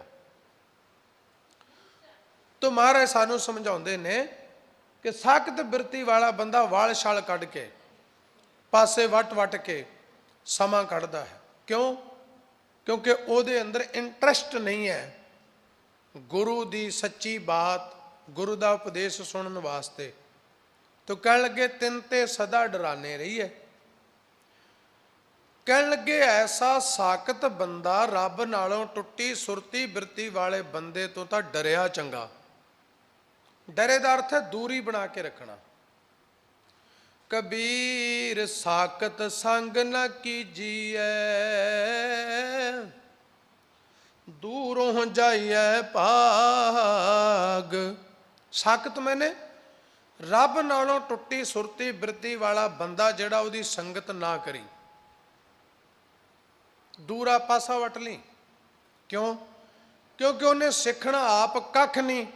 ਤੋ ਮਹਾਰਾਜ ਸਾਨੂੰ ਸਮਝਾਉਂਦੇ ਨੇ ਕਿ ਸਾਕਤ ਬਿਰਤੀ ਵਾਲਾ ਬੰਦਾ ਵਾਲ ਛਲ ਕੱਢ ਕੇ, ਪਾਸੇ ਵੱਟ ਕੇ ਸਮਾਂ ਕੱਢਦਾ ਹੈ। ਕਿਉਂ? ਕਿਉਂਕਿ ਉਹਦੇ ਅੰਦਰ ਇੰਟਰਸਟ ਨਹੀਂ ਹੈ ਗੁਰੂ ਦੀ ਸੱਚੀ ਬਾਤ, ਗੁਰੂ ਦਾ ਉਪਦੇਸ਼ ਸੁਣਨ ਵਾਸਤੇ। ਤੋ ਕਹਿਣ ਲੱਗੇ ਤਿੰਨ ਤੇ ਸਦਾ ਡਰਾਨੇ ਰਹੀਏ। ਕਹਿਣ ਲੱਗੇ ਐਸਾ ਸਾਕਤ ਬੰਦਾ ਰੱਬ ਨਾਲੋਂ ਟੁੱਟੀ ਸੁਰਤੀ ਬਿਰਤੀ ਵਾਲੇ ਬੰਦੇ ਤੋਂ ਤਾਂ ਡਰਿਆ ਚੰਗਾ। ਡਰੇ ਦਾ ਅਰਥ ਹੈ ਦੂਰੀ ਬਣਾ ਕੇ ਰੱਖਣਾ। ਕਬੀਰ ਸਾਕਤ ਸੰਗ ਨ ਕੀਜੀਐ, ਦੂਰੋਂ ਜਾਈਐ ਭਾਗ। ਸਾਕਤ ਮੈਨੇ ਰੱਬ ਨਾਲੋਂ ਟੁੱਟੀ ਸੁਰਤੀ ਬਿਰਤੀ ਵਾਲਾ ਬੰਦਾ ਜਿਹੜਾ, ਉਹਦੀ ਸੰਗਤ ਨਾ ਕਰੀ, ਦੂਰਾ ਪਾਸਾ ਵਟ ਲਈ। ਕਿਉਂ? क्योंकि उन्हें सीखना आप कख नहीं,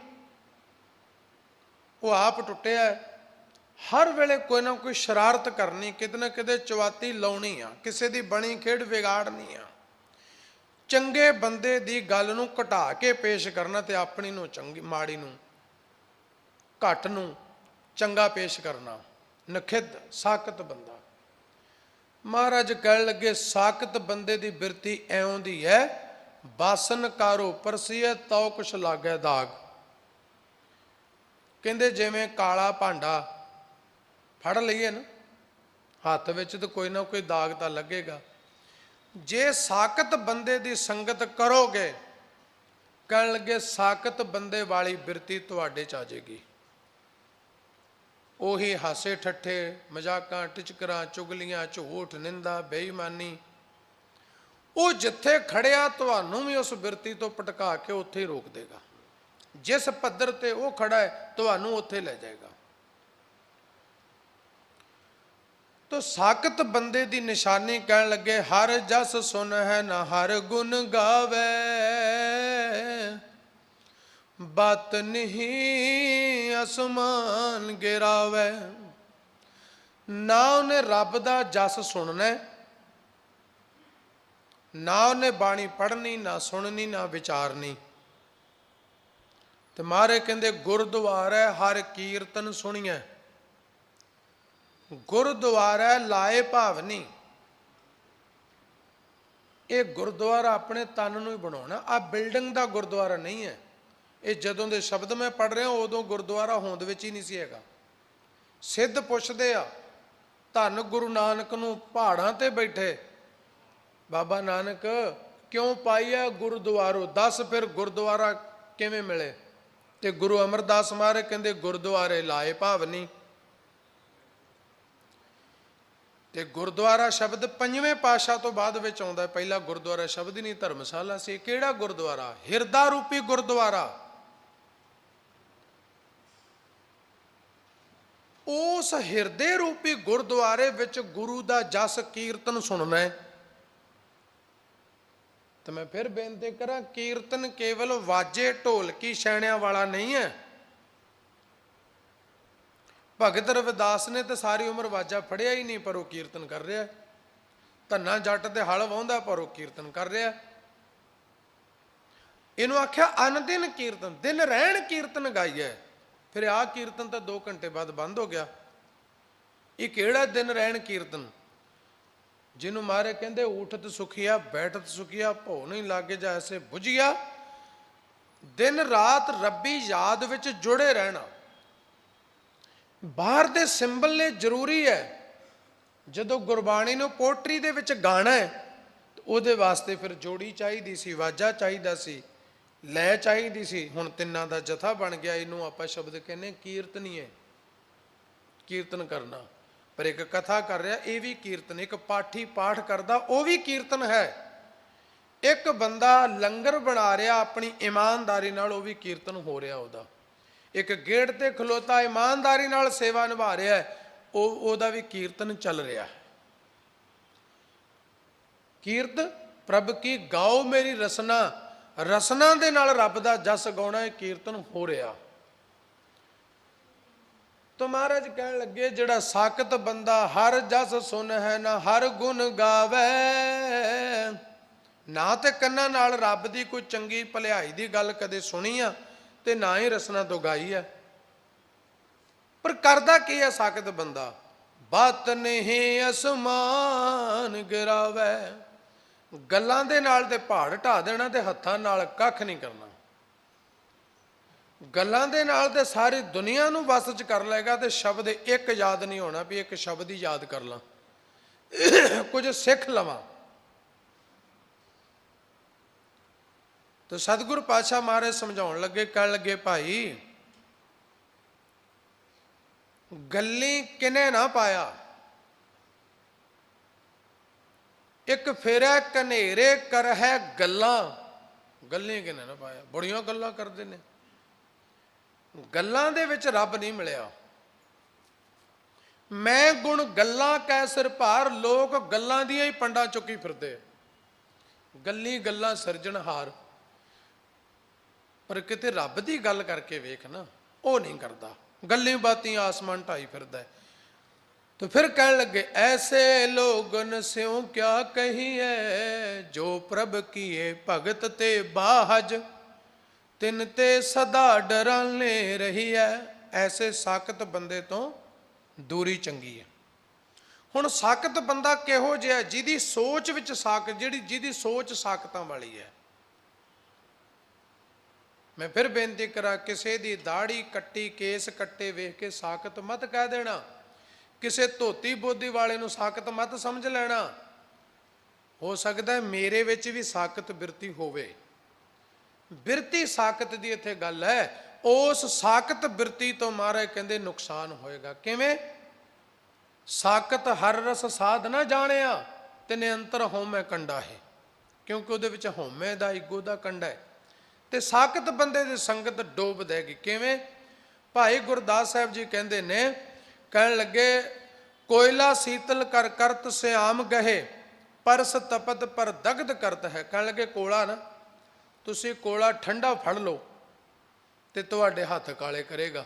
वो आप टुटिया है। हर वेले कोई ना कोई शरारत करनी, किते ना किते चवाती लाउणी आ, किसी की बनी खेड विगाड़नी आ। चंगे बंदे की गल नूं घटा के पेश करना ते अपनी नूं चंगी माड़ी नूं घट नूं चंगा पेश करना। नखिद साकत बंदा। महाराज कह लगे साकत बंदे की बिरती एवं दी है, बासन कारो परसीए तौ कुछ लागै दाग। कहते जिवें काला भांडा फड़ लईए ना हत्थ विच तो कोई ना कोई दाग तो लगेगा। जे साकत बंदे की संगत करोगे, कह लगे साकत बंदे वाली बिरती तुहाडे च आ जाएगी। ਉਹੀ ਹਾਸੇ ਠੱਠੇ ਮਜ਼ਾਕਾਂ ਟਿਚਕਰਾਂ ਚੁਗਲੀਆਂ ਝੂਠ ਨਿੰਦਾ ਬੇਈਮਾਨੀ, ਉਹ ਜਿੱਥੇ ਖੜਿਆ ਤੁਹਾਨੂੰ ਵੀ ਉਸ ਬਿਰਤੀ ਤੋਂ ਪਟਕਾ ਕੇ ਉੱਥੇ ਹੀ ਰੋਕ ਦੇਗਾ। ਜਿਸ ਪੱਧਰ ਤੇ ਉਹ ਖੜਾ ਹੈ ਤੁਹਾਨੂੰ ਉੱਥੇ ਲੈ ਜਾਏਗਾ। तो साकत बंदे दी निशानी कह लगे हर जस सुन है ना हर गुण गावे, बात नहीं आसमान गिरावे। ना उन्हें रब दा जस सुनना, ना उन्हें बाणी पढ़नी, ना सुननी, ना विचारनी। तो मारे कहते गुरद्वारा हर कीर्तन सुनिए, गुरुद्वारा लाए भावनी। ये गुरुद्वारा अपने तन नूं ही बनाना, आ बिल्डिंग का गुरुद्वारा नहीं है। ये जदों के शब्द मैं पढ़ रहा उदों गुरुद्वारा होंद विच ही नहीं सी हैगा। सिद्ध पुछदे आ धन गुरु नानक नूं पहाड़ां ते बैठे बाबा नानक क्यों पाई है गुरुद्वारो, दस फिर गुरुद्वारा किवें मिले। ते गुरु अमरदास महाराज कहंदे गुरुद्वारे लाए भावनी। ते गुरुद्वारा शब्द पंजवें पातशाह तो बाद विच आउंदा। पहला गुरुद्वारा शब्द ही नहीं धर्मशाला से। किहड़ा गुरुद्वारा? हिरदा रूपी गुरुद्वारा। उस हिरदे रूपी गुरुद्वारे विच गुरु दा जस कीर्तन सुनना है। तो मैं फिर बेनती करा, कीर्तन केवल वाजे ढोलकी छैणियां वाला नहीं है। भगत रविदास ने तो सारी उम्र वाजा फड़िया ही नहीं, पर वो कीर्तन कर रहा है। धन्ना जट ते हल वाहुंदा पर वो कीर्तन कर रहा है। इनू आख्या अनदिन कीर्तन, दिन रहन कीर्तन गाइए। फिर आ कीर्तन तो 2 घंटे बाद बंद हो गया। ये किहड़ा दिन रहन कीर्तन? जिन्हों मारे कहते उठत सुखिया बैठत सुखिया, भो नहीं लागे जा ऐसे बुझिया। दिन रात रब्बी याद विच जुड़े रहना। बाहर दे सिंबल ने जरूरी है। जदों गुरबाणी नूं पोटरी दे विच गाना है तो उहदे वास्ते फिर जोड़ी चाहिदी सी, वाजा चाहिदा सी, लै चाहिदी सी। हुण तिन्नां दा जथा बन गया। इनू आपां शब्द कहने कीर्तनी है, कीर्तन करना। पर एक कथा कर रहा ये भी कीर्तन, एक पाठी पाठ करदा वो भी कीर्तन है। एक बंदा लंगर बना रहा अपनी ईमानदारी नाल, वो भी कीर्तन हो रहा उहदा। एक गेट ते खलोता ईमानदारी नाल सेवा निभा रहा है, ओहदा भी कीर्तन चल रहा है। कीर्त प्रभ की गाओ मेरी रसना, रसना दे नाल रब दा जस गाउणा, कीर्तन हो रहा। तो महाराज कह लगे जिहड़ा साकत बंदा हर जस सुन है ना हर गुण गावे, ना ते कन्ना नाल रब दी कोई चंगी भलाई दी गल कदे सुनी आ ते ना ही रसना तो गाई है। पर करदा की है साकत बंदा? बात नहीं आसमान गिरावे, गल्लां दे नाल ते पहाड़ ढा देना ते हत्थां नाल कख नहीं करना। गल्लां दे नाल ते सारी दुनिया नूं वस च कर लेगा ते शब्द एक याद नहीं होना भी एक शब्द ही याद कर ला, कुछ सिख लवां। तो सतगुरु पातशाह महाराज समझाउण लगे, कह लगे भाई गल्ली किने ना पाया, एक फेरा कनेरे कर है गल्लां, गल्ली किने ना पाया। बड़ियां गल्लां करदे ने, गल्लां दे विच रब नहीं मिलिया। मैं गुण गल्लां कै सिर भार, लोग गल्लां दियां ही पंडां चुकी फिरदे। गल्ली गल्लां सिरजणहार। पर किते रब की गल करके वेख ना, वो नहीं करता, गल्ली बाती आसमान ढाई फिरदा। तो फिर कह लगे ऐसे लोगन स्यों क्या कहिए, जो प्रभ किए भगत ते बाहज, तिन ते सदा डराने रही है। ऐसे साकत बंदे तो दूरी चंगी है। हुण साकत बंदा किहो जिहा, जिहदी सोच विच साकत, जिहदी सोच साकतां वाली है। मैं फिर बेनती करा, किसी दी दाढ़ी कट्टी केस कट्टे वेख के साकत मत कह देना, किसी धोती बोधी वाले नूं साकत मत समझ लेना। हो सकता है मेरे विच भी साकत बिरती होवे, बिरती साकत दी इत्थे गल है। उस साकत बिरती तो महाराज कहंदे नुकसान होएगा। किवें? साकत हर रस साध ना जानिया, तिने अंतर होमे कंडा है, क्योंकि उहदे विच होमे दा ईगो दा कंडा है। ते साकत बंदे दी संगत डोब देगी। किवें? भाई गुरदास साहब जी कहंदे ने, कहण लगे कोयला शीतल कर करत श्याम गहे, परस तपत पर दग्ध करत है। कहण लगे कोला ना, तुसी कोला ठंडा फड़ लो ते तुहाडे हत्थ काले करेगा,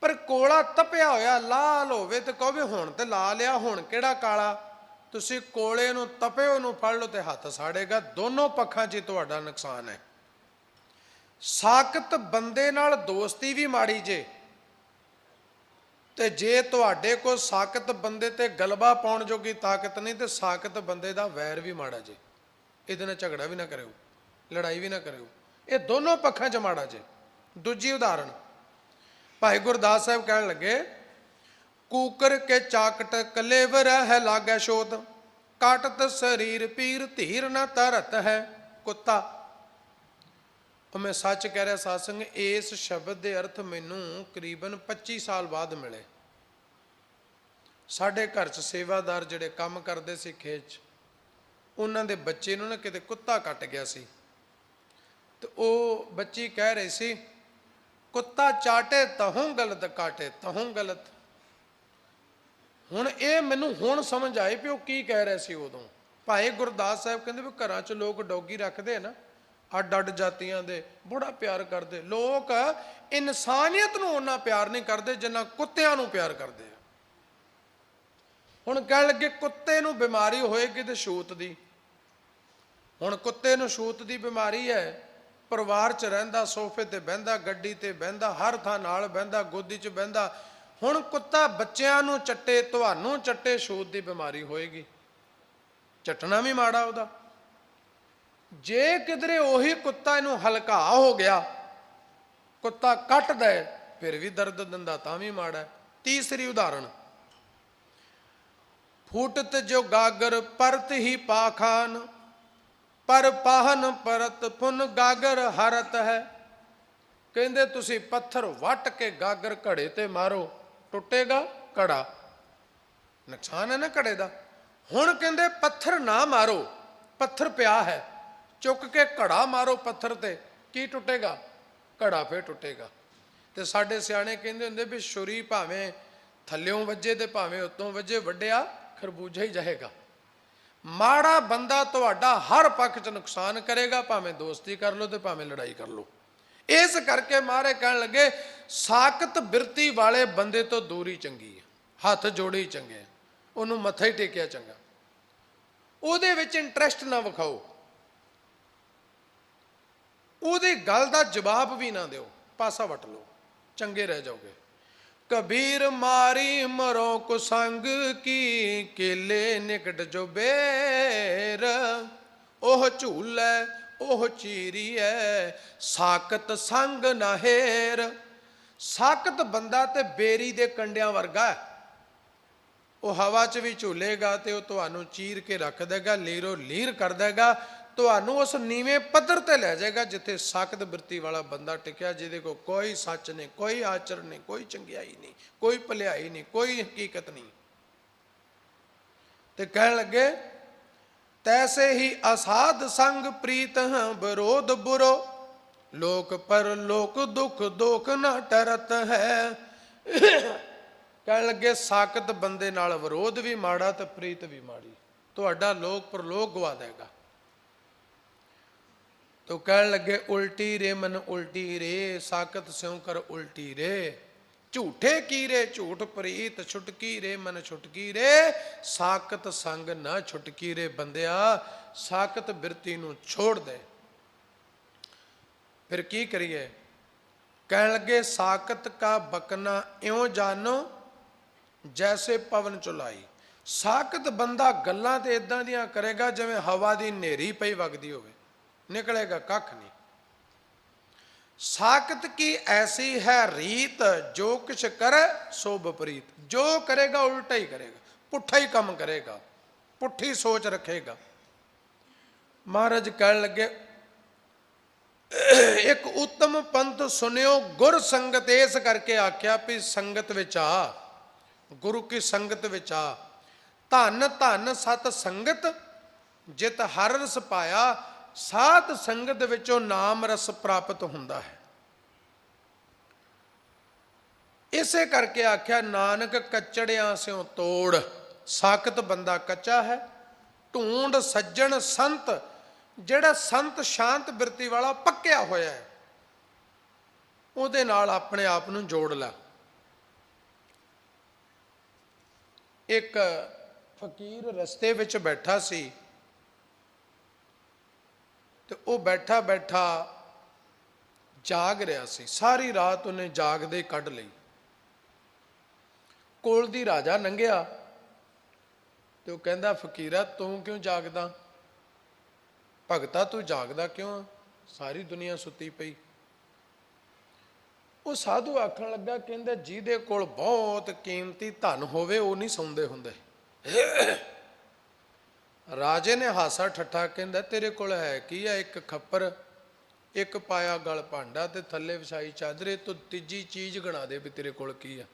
पर कोला तपिया होया लाल होवे ते कहो भी हुण ते ला लिया, हुण किहड़ा काला। तुसी कोले नूं तपे नूं फड़ लो ते हत्थ साड़ेगा। दोनों पक्षां 'च तुहाडा नुकसान है। साकत बंदे नाल दोस्ती भी माड़ी जे, ते जे तुहाडे कोल साकत बंदे ते गलबा पाउण जोगी ताकत नहीं, ते साकत बंदे दा वैर भी माड़ा जे। इहदे नाल झगड़ा भी ना करिओ, लड़ाई भी ना करिओ, ये दोनों पक्षां 'च माड़ा जे। दूजी उदाहरण, भाई गुरदास साहब कहण लगे कूकर के चाकट कलेवर है लागै शोध, काटत शरीर पीर धीर न तरत है कुत्ता। और मैं सच कह रहा सासंग, इस शब्द के अर्थ मैनू करीबन 25 साल बाद मिले। साढ़े घर च सेवादार जिहड़े काम करते सी खेत, उन्हां दे बच्चे नूं ना किते कुत्ता कट गया सी, तो वो बच्ची कह रही सी कुत्ता चाटे तहों गलत काटे तहों गलत। हुण ये मैनू हुण समझ आई भी वो की कह रहे सी उदों। भाई गुरदास साहब कहंदे भी घरां च लोग डोगी रखते ना, अड अड जातियां दे, बड़ा प्यार करते लोग। इंसानियत नूं उन्ना प्यार नहीं करते जिन्ना कुत्तियां नूं प्यार करते। हुण कह लगे कुत्ते नूं बीमारी होएगी ते छूत दी। हुण कुत्ते नूं छूत दी बीमारी है, परिवार च रहिंदा, सोफे ते बहिंदा, गड्डी ते बहिंदा, हर थां नाल बहिंदा, गोदी च बहिंदा। हुण कुत्ता बच्चिआं नूं चट्टे, तुहानूं चट्टे, छूत दी बीमारी होएगी। चटना भी माड़ा उहदा। जे किधरे उही कुत्ता इनू हल्का हो गया, कुत्ता कट दे, फिर भी दर्द दिंदा तां भी माड़ा। तीसरी उदाहरण, फूटत जो गागर परत ही पाखान, पर पाहन परत पुन गागर हरत है। कहंदे तुसी पत्थर वट के गागर घड़े ते मारो, टुटेगा घड़ा, नुकसान है ना घड़े दा। हुण कहंदे पत्थर ना मारो, पत्थर पिया है, चुक के घड़ा मारो पत्थर ते, की टुटेगा? घड़ा फिर टुटेगा। ते साडे सियाणे कहंदे हुंदे भी छुरी भावें थल्लियों वजे ते भावें उत्तों वजे, वड्डिया खरबूजा ही जाएगा। माड़ा बंदा तुहाडा हर पक्ष च नुकसान करेगा, भावें दोस्ती कर लो ते भावें लड़ाई कर लो। इस करके महाराज कहण लगे साकत बिरती वाले बंदे तो दूरी चंगी है, हथ जोड़े ही चंगे, उन्होंने मत्था ही टेकिया चंगा। उहदे विच इंटरस्ट ना विखाओ, उहदी गल दा जवाब भी ना दिओ, पासा वट लो, चंगे रह जाओगे। कबीर मारी मरो कुसंग की, केले निकट जो बेर, ओह झूलै ओह चीरी है, साकत संग ना हेर। साकत बंदा ते बेरी दे कंडियां वर्गा है, वह हवा च भी झूलेगा तो तुहानू चीर के रख देगा, लीरो लीर कर देगा, तुहानू उस नीवें पद्धर ते लै जाएगा जिथे साकत बिरती वाला बंदा टिकया, जिहदे को कोई सच नहीं, कोई आचरण नहीं, कोई चंगियाई नहीं, कोई भलियाई नहीं, कोई हकीकत नहीं। ते कहण लगे तैसे ही असाध संग प्रीत विरोध बुरो, लोक पर लोक दुख दोख न टरत है। कहण लगे साकत बंदे नाल विरोध भी माड़ा ते प्रीत भी माड़ी, तुहाडा लोक पर लोक गवा देगा। तो कहने लगे उल्टी रे मन उल्टी रे, साकत स्यों कर उल्टी रे। झूठे की रे झूठ प्रीत, छुटकी रे मन छुटकी रे, साकत संग ना छुटकी रे। बंदिया साकत बिरती नूं छोड़ दे। फिर की करिए? कहने लगे साकत का बकना इउं जानो जैसे पवन चुलाई। साकत बंदा गल्लां ते इदां दियां करेगा जिवें हवा दी नेरी पई वगदी होवे, निकलेगा कख नहीं। साकत की ऐसी है रीत, जो कुछ करे सो विपरीत। जो करेगा उल्टा ही करेगा, पुट्ठा ही काम करेगा, पुट्ठी सोच रखेगा। महाराज कहने लगे एक उत्तम पंथ सुनियो गुर संगत। इस करके आख्या भी संगत विच आ, गुरु की संगत विच आ। धन धन सत संगत, जित हर रस पाया। साध संगत विचों नाम रस प्राप्त हुंदा है। इसे करके आख्या नानक कच्चड़ियां स्यों तोड़। साकत बंदा कच्चा है। ढूंढ सज्जन संत, ਜਿਹੜਾ संत शांत बिरती वाला पक्या होया है, ਉਹਦੇ ਨਾਲ ਆਪਣੇ ਆਪ ਨੂੰ ਜੋੜ ਲੈ। ਇੱਕ ਫਕੀਰ ਰਸਤੇ ਵਿੱਚ ਬੈਠਾ ਸੀ ਤੇ ਉਹ ਬੈਠਾ ਬੈਠਾ ਜਾਗ ਰਿਹਾ ਸੀ। ਸਾਰੀ ਰਾਤ ਉਹਨੇ ਜਾਗਦੇ ਕੱਢ ਲਈ। ਕੋਲ ਦੀ ਰਾਜਾ ਲੰਘਿਆ ਤੇ ਉਹ ਕਹਿੰਦਾ ਫਕੀਰਾ ਤੂੰ ਕਿਉਂ ਜਾਗਦਾ? ਭਗਤਾ ਤੂੰ ਜਾਗਦਾ ਕਿਉਂ? ਸਾਰੀ ਦੁਨੀਆ ਸੁੱਤੀ ਪਈ। ਉਹ ਸਾਧੂ ਆਖਣ ਲੱਗਾ, ਕਹਿੰਦਾ ਜਿਹਦੇ ਕੋਲ ਬਹੁਤ ਕੀਮਤੀ ਧਨ ਹੋਵੇ ਉਹ ਨਹੀਂ ਸੌਂਦੇ ਹੁੰਦੇ। ਰਾਜੇ ਨੇ ਹਾਸਾ ਠੱਠਾ, ਕਹਿੰਦਾ ਤੇਰੇ ਕੋਲ ਹੈ ਕੀ ਹੈ? ਇੱਕ ਖੱਪਰ, ਇੱਕ ਪਾਇਆ ਗਲ ਭਾਂਡਾ ਤੇ ਥੱਲੇ ਵਿਛਾਈ ਚਾਦਰੇ, ਤੂੰ ਤੀਜੀ ਚੀਜ਼ ਗਣਾ ਦੇ ਵੀ ਤੇਰੇ ਕੋਲ ਕੀ ਆ।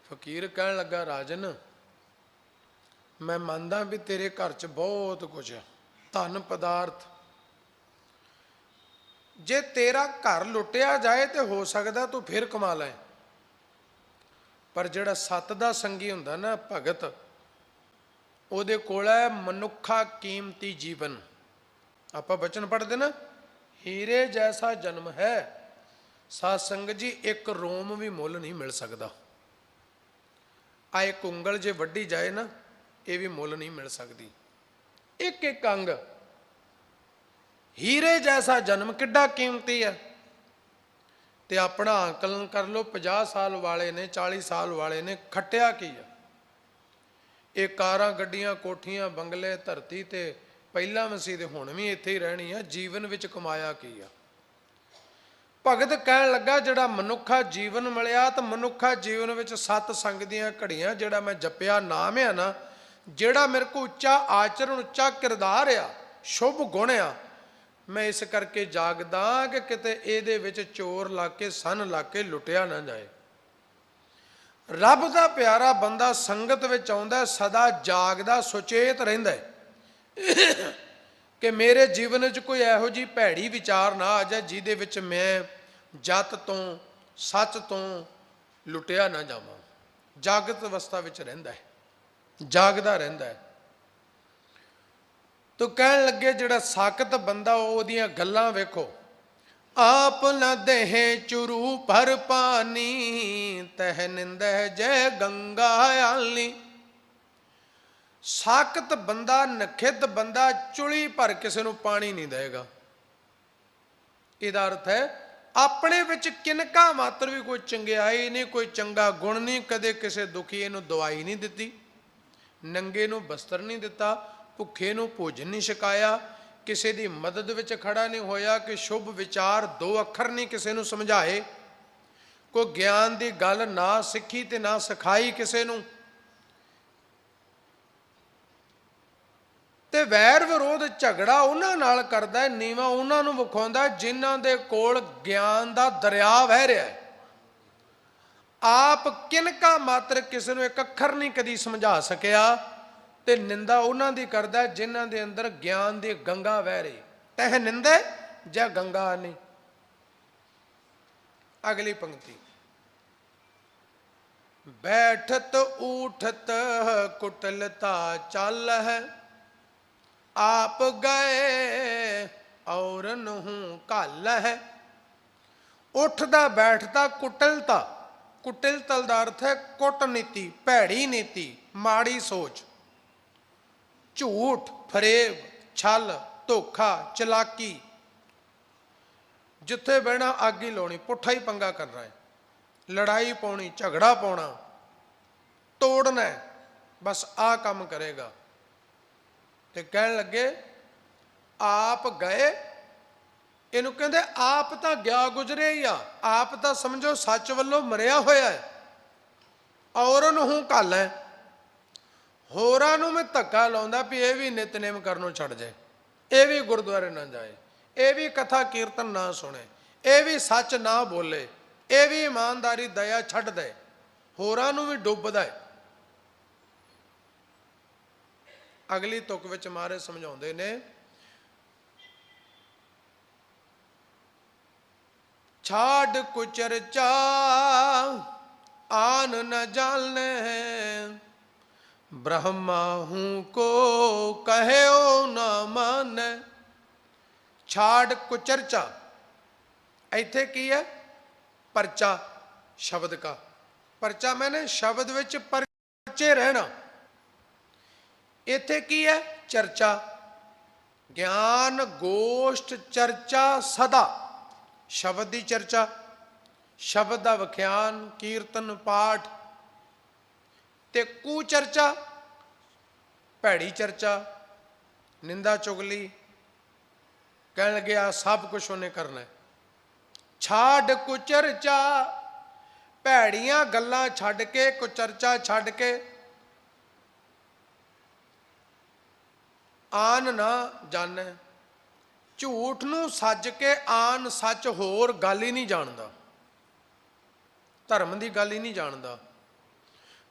ਫਕੀਰ ਕਹਿਣ ਲੱਗਾ ਰਾਜਨ मैं मानदा भी तेरे घर च बहुत कुछ है, धन पदार्थ। जे तेरा घर लुटिया जाए तो हो सकता तू फिर कमा लै, पर जिहड़ा सत दा संगी हुंदा ना भगत, उहदे कोल है मनुखा कीमती जीवन। आपां बचन पढ़दे ना, हीरे जैसा जन्म है। साध संगत जी एक रोम भी मुल नहीं मिल सकता। आ एक उंगल जे वड्डी जाए ना, ये भी मुल नहीं मिल सकती। एक एक अंग हीरे जैसा जन्म किड्डा कीमती है। ते अपना आकलन कर लो, 50 साल वाले ने 40 साल वाले ने खट्टिया की है। ये कारां गड्डियां कोठियां बंगले धरती ते पहला मसीह ते हुण भी इत्थे ही रहनी है। जीवन विच कमाया की है? भगत कहन लगा जिहड़ा मनुखा जीवन मिलिया, तो मनुखा जीवन विच सत संग दीआं घड़ियां जिहड़ा मैं जपिया नाम है ना, ਜਿਹੜਾ ਮੇਰੇ ਕੋ ਉੱਚਾ ਆਚਰਣ ਉੱਚਾ ਕਿਰਦਾਰ ਆ, ਸ਼ੁਭ ਗੁਣ ਆ, ਮੈਂ ਇਸ ਕਰਕੇ ਜਾਗਦਾ ਕਿ ਕਿਤੇ ਇਹਦੇ ਵਿੱਚ ਚੋਰ ਲਾ ਕੇ ਸੰਨ ਲਾ ਕੇ ਲੁੱਟਿਆ ਨਾ ਜਾਏ। ਰੱਬ ਦਾ ਪਿਆਰਾ ਬੰਦਾ ਸੰਗਤ ਵਿੱਚ ਆਉਂਦਾ ਸਦਾ ਜਾਗਦਾ ਸੁਚੇਤ ਰਹਿੰਦਾ ਕਿ ਮੇਰੇ ਜੀਵਨ ਵਿੱਚ ਕੋਈ ਇਹੋ ਜਿਹੀ ਭੈੜੀ ਵਿਚਾਰ ਨਾ ਆ ਜਾਏ ਜਿਹਦੇ ਵਿੱਚ ਮੈਂ ਜਤ ਤੋਂ ਸੱਚ ਤੋਂ ਲੁੱਟਿਆ ਨਾ ਜਾਵਾਂ। ਜਾਗਤ ਅਵਸਥਾ ਵਿੱਚ ਰਹਿੰਦਾ ਹੈ, जागदा रहिंदा है। तो कहन लगे जिहड़ा साकत बंदा ओहदियां गल्लां वेखो। आप न देह चुरू भर पानी, तह निंदह जय गंगा आली। साकत बंदा नखित बंदा चुली भर किसी नूं पानी नहीं देगा। इहदा अर्थ है अपने विच किनका मात्र भी कोई चंगियाई नहीं, कोई चंगा गुण नहीं, कदे किसी दुखी नूं दवाई नहीं दित्ती, नंगे नूं बस्तर नहीं दिता, भुखे नूं भोजन नहीं छकाया, किसी की मदद विच खड़ा नहीं होया कि शुभ विचार दो अखर नहीं किसी नूं समझाए, कोई ज्ञान की गल ना सिखी ते ना सिखाई किसी नूं। ते वैर विरोध झगड़ा उन्हां नाल करदा है, नीवा उन्हां नूं विखाउंदा जिन्हां दे कोल ज्ञान दा दरिया वह रहा है। आप किनका मात्र किसी नूं एक अखर नहीं कदी समझा सकिया, ते निंदा उन्हां दी करदा जिन्हां दे अंदर ज्ञान दी गंगा वह रही। तह निंदा जा गंगा नहीं। अगली पंक्ति, बैठत उठत कुटलता चल है, आप गए और नहूं घल है। उठदा बैठदा कुटिलता, कुटिलता का अर्थ है कूटनीति, भैड़ी नीति, माड़ी सोच, झूठ, फरेब, छल, धोखा, चलाकी। जिथे बहना आग ही लानी, पुट्ठा ही पंगा करना है, लड़ाई पाउनी, झगड़ा पाउना, तोड़ना है, बस आ काम करेगा। तो कह लगे आप गए, इनू कहते आप तो गया गुजरे ही आ, आप तो समझो सच वालों मरिया होया है, और नहूं घल है। होरां नूं मैं धक्का लाउंदा भी ये भी नितनेम करनों छड़ जाए, ये भी गुरुद्वारे ना जाए, ये भी कथा कीर्तन ना सुने, ये भी सच ना बोले, ये भी ईमानदारी दया छड़ दे, होरां नूं भी डुबदा है। अगली तुक विच महाराज समझाउंदे ने, छाड़ कुचर्चा आन न जाने, ब्रह्मा हूं को कहे ओ न माने। छाड़ कुचर्चा, इत्थे की है? परचा, शब्द का परचा, मैंने शब्द विच परचे रहना। इत्थे की है? चर्चा, ज्ञान गोष्ठ चर्चा सदा, शब्द की चर्चा, शब्द का विख्यान, कीर्तन पाठ। ते कुचर्चा, भैड़ी चर्चा, निंदा चुगली, कह लगे सब कुछ उन्हें करना है। छाड़ कुचर्चा, भैड़ियां गल्लां छड्ड के, कुचर्चा छड्ड के, आन ना जाने, झूठ नूं सज के आन सच होर गल ही नहीं जानदा, धर्म की गल ही नहीं जानदा।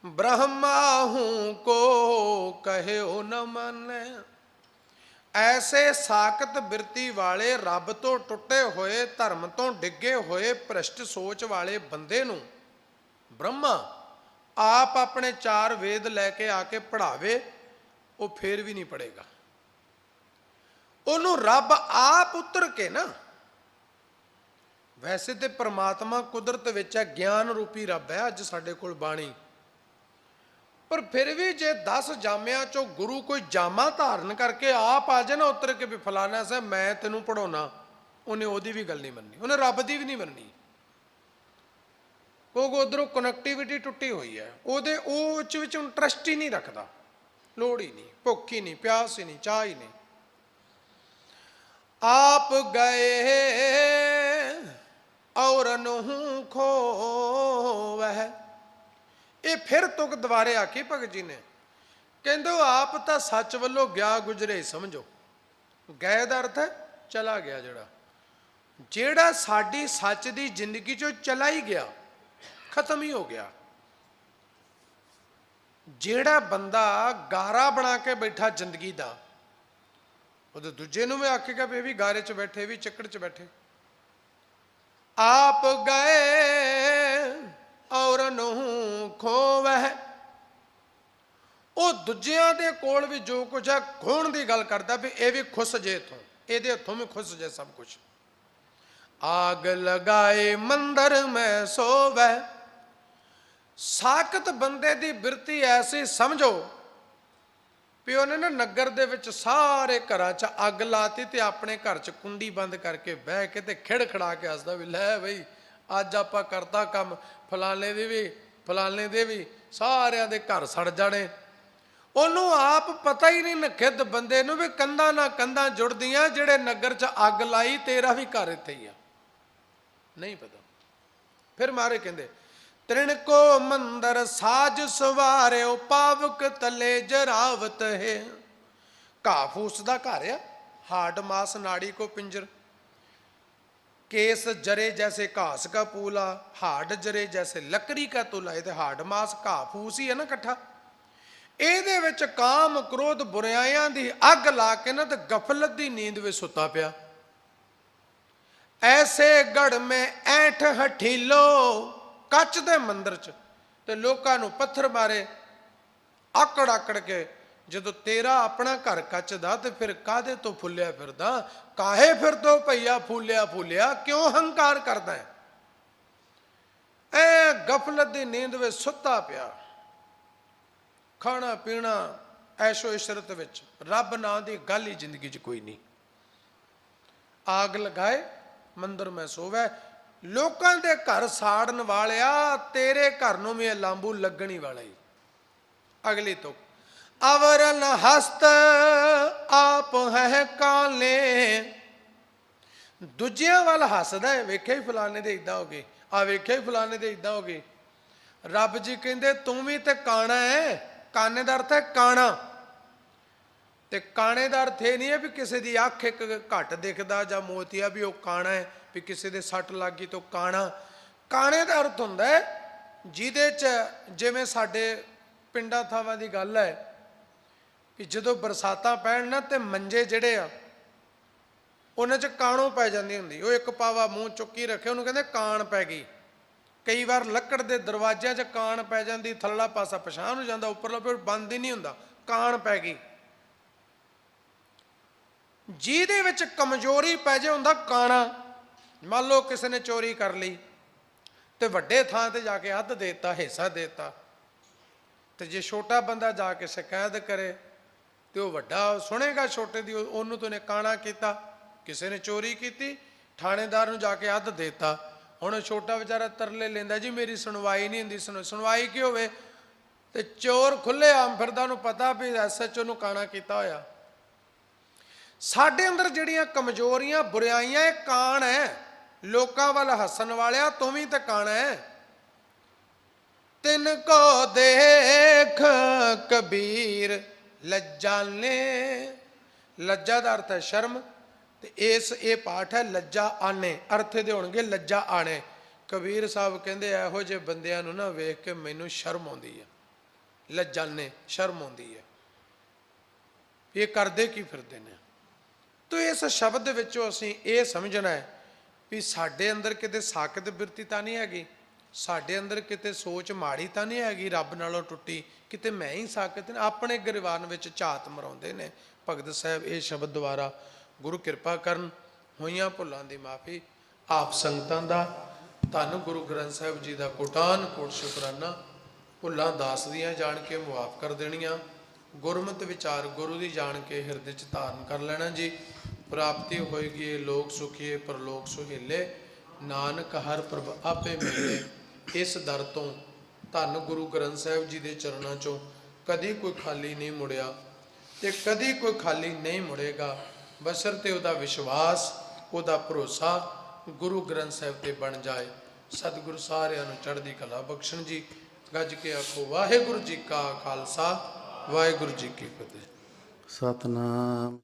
ब्रह्मा हूं को कहे ओ न माने। ऐसे साकत बिरती वाले, रब तो टुटे हुए, धर्म तो डिगे हुए, भ्रष्ट सोच वाले बंदे नूं ब्रह्मा आप अपने 4 वेद लैके आके पढ़ावे, वो फिर भी नहीं पढ़ेगा। उन्होंने रब आप उतर के ना, वैसे तो परमात्मा कुदरत विच है, ज्ञान रूपी रब है अज साडे कोल बाणी, पर फिर भी जे 10 जामिया चो गुरु कोई जामा धारण करके आप आ जाए ना उतर के, भी फलाना साहब मैं तेनों पढ़ाना, उन्हें ओदी भी गल नहीं मननी, उन्हें रब की भी नहीं मननी, क्योंकि उधरों कनैक्टिविटी टुटी हुई है, ਉਹਦੇ ਉਹ ਵਿੱਚ इंटरस्ट ही नहीं रखता, लोड़ ही नहीं, भुख ही नहीं, प्यास ही नहीं, चाह ही नहीं। आप गए और नहूं खोवह। ये फिर तुक दोबारे आखी भगत जी ने, कहते आप तो सच वालों गया गुजरे समझो। गए का अर्थ है चला गया, जेड़ा साडी सच की जिंदगी चो चला ही गया, खत्म ही हो गया। जेड़ा बंदा गारा बना के बैठा जिंदगी का, वो तो दूजे नूं भी आखेगा भी भी गारे च बैठे, भी चक्कर च बैठे। आप गए और नहूं खोवह। वो दूजियां दे कोल भी जो कुछ है खोण की गल करता भी ये भी खुश जे इथों, ये हथों भी खुश जे सब कुछ। आग लगाए मंदिर में सोवह। साकत बंदे की बिरती ऐसी समझो भी उन्हें ना नगर दे विच सारे घरां च अग लाती, ते अपने घर च कुंडी बंद करके बह के ते खिड़ खड़ा के हसदा भी लै बई अज आपां करता काम, फलाने दे भी फलाने दे भी सारियां दे घर सड़ जाने। उन्हों आप पता ही नहीं नखिद बंदे नूं भी कंधां ना कंधां जुड़दियां, जिहड़े नगर च अग लाई तेरा भी घर इत्थे ही आ, नहीं पता। फिर मारे कहंदे तृण को मंदर साज सवारियो, पावक तले जरावत है। घाह फूस का घर है, हाड मास नाड़ी को पिंजर, केस जरे जैसे घास का पूला, हाड जरे जैसे लकड़ी का तुला। ये हाड मास घाह फूस ही है ना कट्ठा। ਇਹਦੇ ਵਿੱਚ काम क्रोध बुराइयां दी अग ला के ना, तो गफलत की नींद में सुता पिया। ऐसे गढ़ में ऐठ हठीलो, कच दे मंदिर च ते लोकां नूं पत्थर मारे, आकड़ आकड़ के ਜਦੋਂ ਤੇਰਾ ਆਪਣਾ ਘਰ ਕੱਚਦਾ ਤੇ ਫਿਰ ਕਾਹਦੇ ਤੋਂ ਫੁੱਲਿਆ ਫਿਰਦਾ? ਕਾਹੇ ਫਿਰ ਤੋਂ ਭਈਆ ਫੁੱਲਿਆ ਫੁੱਲਿਆ, ਕਿਉਂ ਹੰਕਾਰ ਕਰਦਾ ਹੈ? ਐ ਗਫਲਤ ਦੀ ਨੀਂਦ ਵਿੱਚ ਸੁੱਤਾ ਪਿਆ, ਖਾਣਾ ਪੀਣਾ ਐਸ਼ੋ ਇਸ਼ਰਤ ਵਿੱਚ, ਰੱਬ ਨਾਂ ਦੀ ਗੱਲ ਹੀ ਜ਼ਿੰਦਗੀ 'ਚ ਕੋਈ ਨਹੀਂ। ਆਗ ਲਗਾਏ ਮੰਦਰ ਮੈਂ ਸੋਵੈ, ਲੋਕਾਂ ਦੇ ਘਰ ਸਾੜਨ ਵਾਲਿਆ, ਤੇਰੇ ਘਰ ਨੂੰ ਵੀ ਲਾਂਬੂ ਲੱਗਣੀ ਵਾਲਾ ਹੀ। ਅਗਲੀ ਤੋਂ ਅਵਰਨ ਹਸਤ ਆਪ ਹੈ ਕਾਲੇ, ਦੂਜਿਆਂ ਵੱਲ ਹੱਸਦਾ ਹੈ, ਵੇਖਿਆ ਹੀ ਫਲਾਣੇ ਦੇ ਇਦਾਂ ਹੋ ਗਏ, ਆ ਵੇਖਿਆ ਹੀ ਫਲਾਣੇ ਦੇ ਇਦਾਂ ਹੋ ਗਏ। ਰੱਬ ਜੀ ਕਹਿੰਦੇ ਤੂੰ ਵੀ ਤੇ ਕਾਣਾ ਹੈ। ਕਾਨੇ ਦਾ ਅਰਥ ਹੈ ਕਾਣਾ, ਤੇ ਕਾਣੇ ਦਾ ਅਰਥ ਇਹ ਨਹੀਂ ਹੈ ਵੀ ਕਿਸੇ ਦੀ ਅੱਖ ਇੱਕ ਘੱਟ ਦਿਖਦਾ ਜਾਂ ਮੋਤੀਆ ਵੀ ਉਹ ਕਾਣਾ ਹੈ, ਵੀ ਕਿਸੇ ਦੇ ਸੱਟ ਲੱਗ ਗਈ ਤਾਂ ਕਾਣਾ। ਕਾਣੇ ਦਾ ਅਰਥ ਹੁੰਦਾ ਹੈ ਜਿਹਦੇ 'ਚ, ਜਿਵੇਂ ਸਾਡੇ ਪਿੰਡਾਂ ਥਾਵਾਂ ਦੀ ਗੱਲ ਹੈ ਕਿ ਜਦੋਂ ਬਰਸਾਤਾਂ ਪੈਣ ਨਾ ਤੇ ਮੰਜੇ ਜਿਹੜੇ ਆ ਉਹਨਾਂ 'ਚ ਕਾਣੋਂ ਪੈ ਜਾਂਦੀ ਹੁੰਦੀ, ਉਹ ਇੱਕ ਪਾਵਾ ਮੂੰਹ ਚੁੱਕੀ ਰੱਖੇ, ਉਹਨੂੰ ਕਹਿੰਦੇ ਕਾਣ ਪੈ ਗਈ। ਕਈ ਵਾਰ ਲੱਕੜ ਦੇ ਦਰਵਾਜ਼ਿਆਂ 'ਚ ਕਾਣ ਪੈ ਜਾਂਦੀ, ਥੱਲਾ ਪਾਸਾ ਪਛਾਣ ਹੋ ਜਾਂਦਾ, ਉੱਪਰਲਾ ਫਿਰ ਬੰਦ ਹੀ ਨਹੀਂ ਹੁੰਦਾ, ਕਾਣ ਪੈ ਗਈ। ਜਿਹਦੇ ਵਿੱਚ ਕਮਜ਼ੋਰੀ ਪੈ ਜੇ ਹੁੰਦਾ ਕਾਣਾ। ਮੰਨ ਲਓ ਕਿਸੇ ਨੇ ਚੋਰੀ ਕਰ ਲਈ ਤੇ ਵੱਡੇ ਥਾਂ ਤੇ ਜਾ ਕੇ ਅੱਧ ਦੇਤਾ, ਹਿੱਸਾ ਦੇਤਾ, ਤੇ ਜੇ ਛੋਟਾ ਬੰਦਾ ਜਾ ਕੇ ਸ਼ਿਕਾਇਤ ਕਰੇ ਤੇ ਉਹ ਵੱਡਾ ਸੁਣੇਗਾ ਛੋਟੇ ਦੀ, ਉਹਨੂੰ ਤੋਂ ਨੇ ਕਾਣਾ ਕੀਤਾ, ਕਿਸੇ ਨੇ ਚੋਰੀ ਕੀਤੀ, ਥਾਣੇਦਾਰ ਨੂੰ ਜਾ ਕੇ ਅੱਧ ਦੇਤਾ। ਹੁਣ ਛੋਟਾ ਵਿਚਾਰਾ ਤਰਲੇ ਲੈਂਦਾ, ਜੀ ਮੇਰੀ ਸੁਣਵਾਈ ਨਹੀਂ ਹੁੰਦੀ। ਸੁਣਵਾਈ ਕੀ ਹੋਵੇ? ਤੇ ਚੋਰ ਖੁੱਲੇ ਆਮ ਫਿਰਦਾ, ਉਹਨੂੰ ਪਤਾ ਵੀ SHO ਨੂੰ ਕਾਣਾ ਕੀਤਾ ਹੋਇਆ। ਸਾਡੇ ਅੰਦਰ ਜਿਹੜੀਆਂ ਕਮਜ਼ੋਰੀਆਂ ਬੁਰਾਈਆਂ, ਇਹ ਕਾਣ ਹੈ। ਲੋਕਾਂ ਵੱਲ ਹੱਸਣ ਵਾਲਿਆ ਤੂੰ ਵੀ ਤੇ ਕਾਣਾ ਹੈ। ਤਿੰਨ ਕੋ ਦੇਖ ਕਬੀਰ ਲੱਜਾ ਨੇ, ਲੱਜਾ ਦਾ ਅਰਥ ਹੈ ਸ਼ਰਮ, ਤੇ ਇਹ ਪਾਠ ਹੈ ਲੱਜਾ ਆਣੇ, ਅਰਥ ਦੇ ਹੋਣਗੇ ਲੱਜਾ ਆਣੇ। ਕਬੀਰ ਸਾਹਿਬ ਕਹਿੰਦੇ ਇਹੋ ਜਿਹੇ ਬੰਦਿਆਂ ਨੂੰ ਨਾ ਵੇਖ ਕੇ ਮੈਨੂੰ ਸ਼ਰਮ ਆਉਂਦੀ ਹੈ, ਲੱਜਾਨੇ, ਸ਼ਰਮ ਆਉਂਦੀ ਹੈ, ਇਹ ਕਰਦੇ ਕੀ ਫਿਰਦੇ ਨੇ। ਤੋ ਇਸ ਸ਼ਬਦ ਵਿੱਚੋਂ ਅਸੀਂ ਇਹ ਸਮਝਣਾ ਹੈ ਵੀ ਸਾਡੇ ਅੰਦਰ ਕਿਤੇ ਸਾਕਤ ਬਿਰਤੀ ਤਾਂ ਨਹੀਂ ਹੈਗੀ, ਸਾਡੇ ਅੰਦਰ ਕਿਤੇ ਸੋਚ ਮਾੜੀ ਤਾਂ ਨਹੀਂ ਹੈਗੀ, ਰੱਬ ਨਾਲੋਂ ਟੁੱਟੀ, ਕਿਤੇ ਮੈਂ ਹੀ ਸਾਕਤ। ਆਪਣੇ ਗਰੀਬਾਨ ਵਿੱਚ ਝਾਤ ਮਰਾਉਂਦੇ ਨੇ ਭਗਤ ਸਾਹਿਬ ਇਹ ਸ਼ਬਦ ਦੁਆਰਾ। ਗੁਰੂ ਕਿਰਪਾ ਕਰਨ, ਹੋਈਆਂ ਭੁੱਲਾਂ ਦੀ ਮਾਫੀ। ਆਪ ਸੰਗਤਾਂ ਦਾ ਧੰਨ ਗੁਰੂ ਗ੍ਰੰਥ ਸਾਹਿਬ ਜੀ ਦਾ ਕੋਟਾਨ ਕੋਟ ਸ਼ੁਕਰਾਨਾ। ਭੁੱਲਾਂ ਦਾਸ ਦੀਆਂ ਜਾਣ ਕੇ ਮੁਆਫ ਕਰ ਦੇਣੀਆਂ, ਗੁਰਮਤਿ ਵਿਚਾਰ ਗੁਰੂ ਦੀ ਜਾਣ ਕੇ ਹਿਰਦੇ 'ਚ ਧਾਰਨ ਕਰ ਲੈਣਾ ਜੀ। ਪ੍ਰਾਪਤੀ ਹੋਏਗੀ ਲੋਕ ਸੁਖੀਏ ਪਰਲੋਕ ਸੁਹੇਲੇ, ਨਾਨਕ ਹਰ ਪ੍ਰਭ ਆਪੇ ਮਿਲੇ। ਇਸ ਦਰ ਤੋਂ ਧੰਨ ਗੁਰੂ ਗ੍ਰੰਥ ਸਾਹਿਬ ਜੀ ਦੇ ਚਰਨਾਂ 'ਚੋਂ ਕਦੀ ਕੋਈ ਖਾਲੀ ਨਹੀਂ ਮੁੜਿਆ ਤੇ ਕਦੀ ਕੋਈ ਖਾਲੀ ਨਹੀਂ ਮੁੜੇਗਾ, ਬਸ਼ਰਤੇ ਉਹਦਾ ਵਿਸ਼ਵਾਸ, ਉਹਦਾ ਭਰੋਸਾ ਗੁਰੂ ਗ੍ਰੰਥ ਸਾਹਿਬ ਤੇ ਬਣ ਜਾਏ। ਸਤਿਗੁਰੂ ਸਾਰਿਆਂ ਨੂੰ ਚੜ੍ਹਦੀ ਕਲਾ ਬਖਸ਼ਣ ਜੀ। ਗੱਜ ਕੇ ਆਖੋ ਵਾਹਿਗੁਰੂ ਜੀ ਕਾ ਖਾਲਸਾ, ਵਾਹਿਗੁਰੂ ਜੀ ਕੀ ਫਤਿਹ। ਸਤਨਾਮ।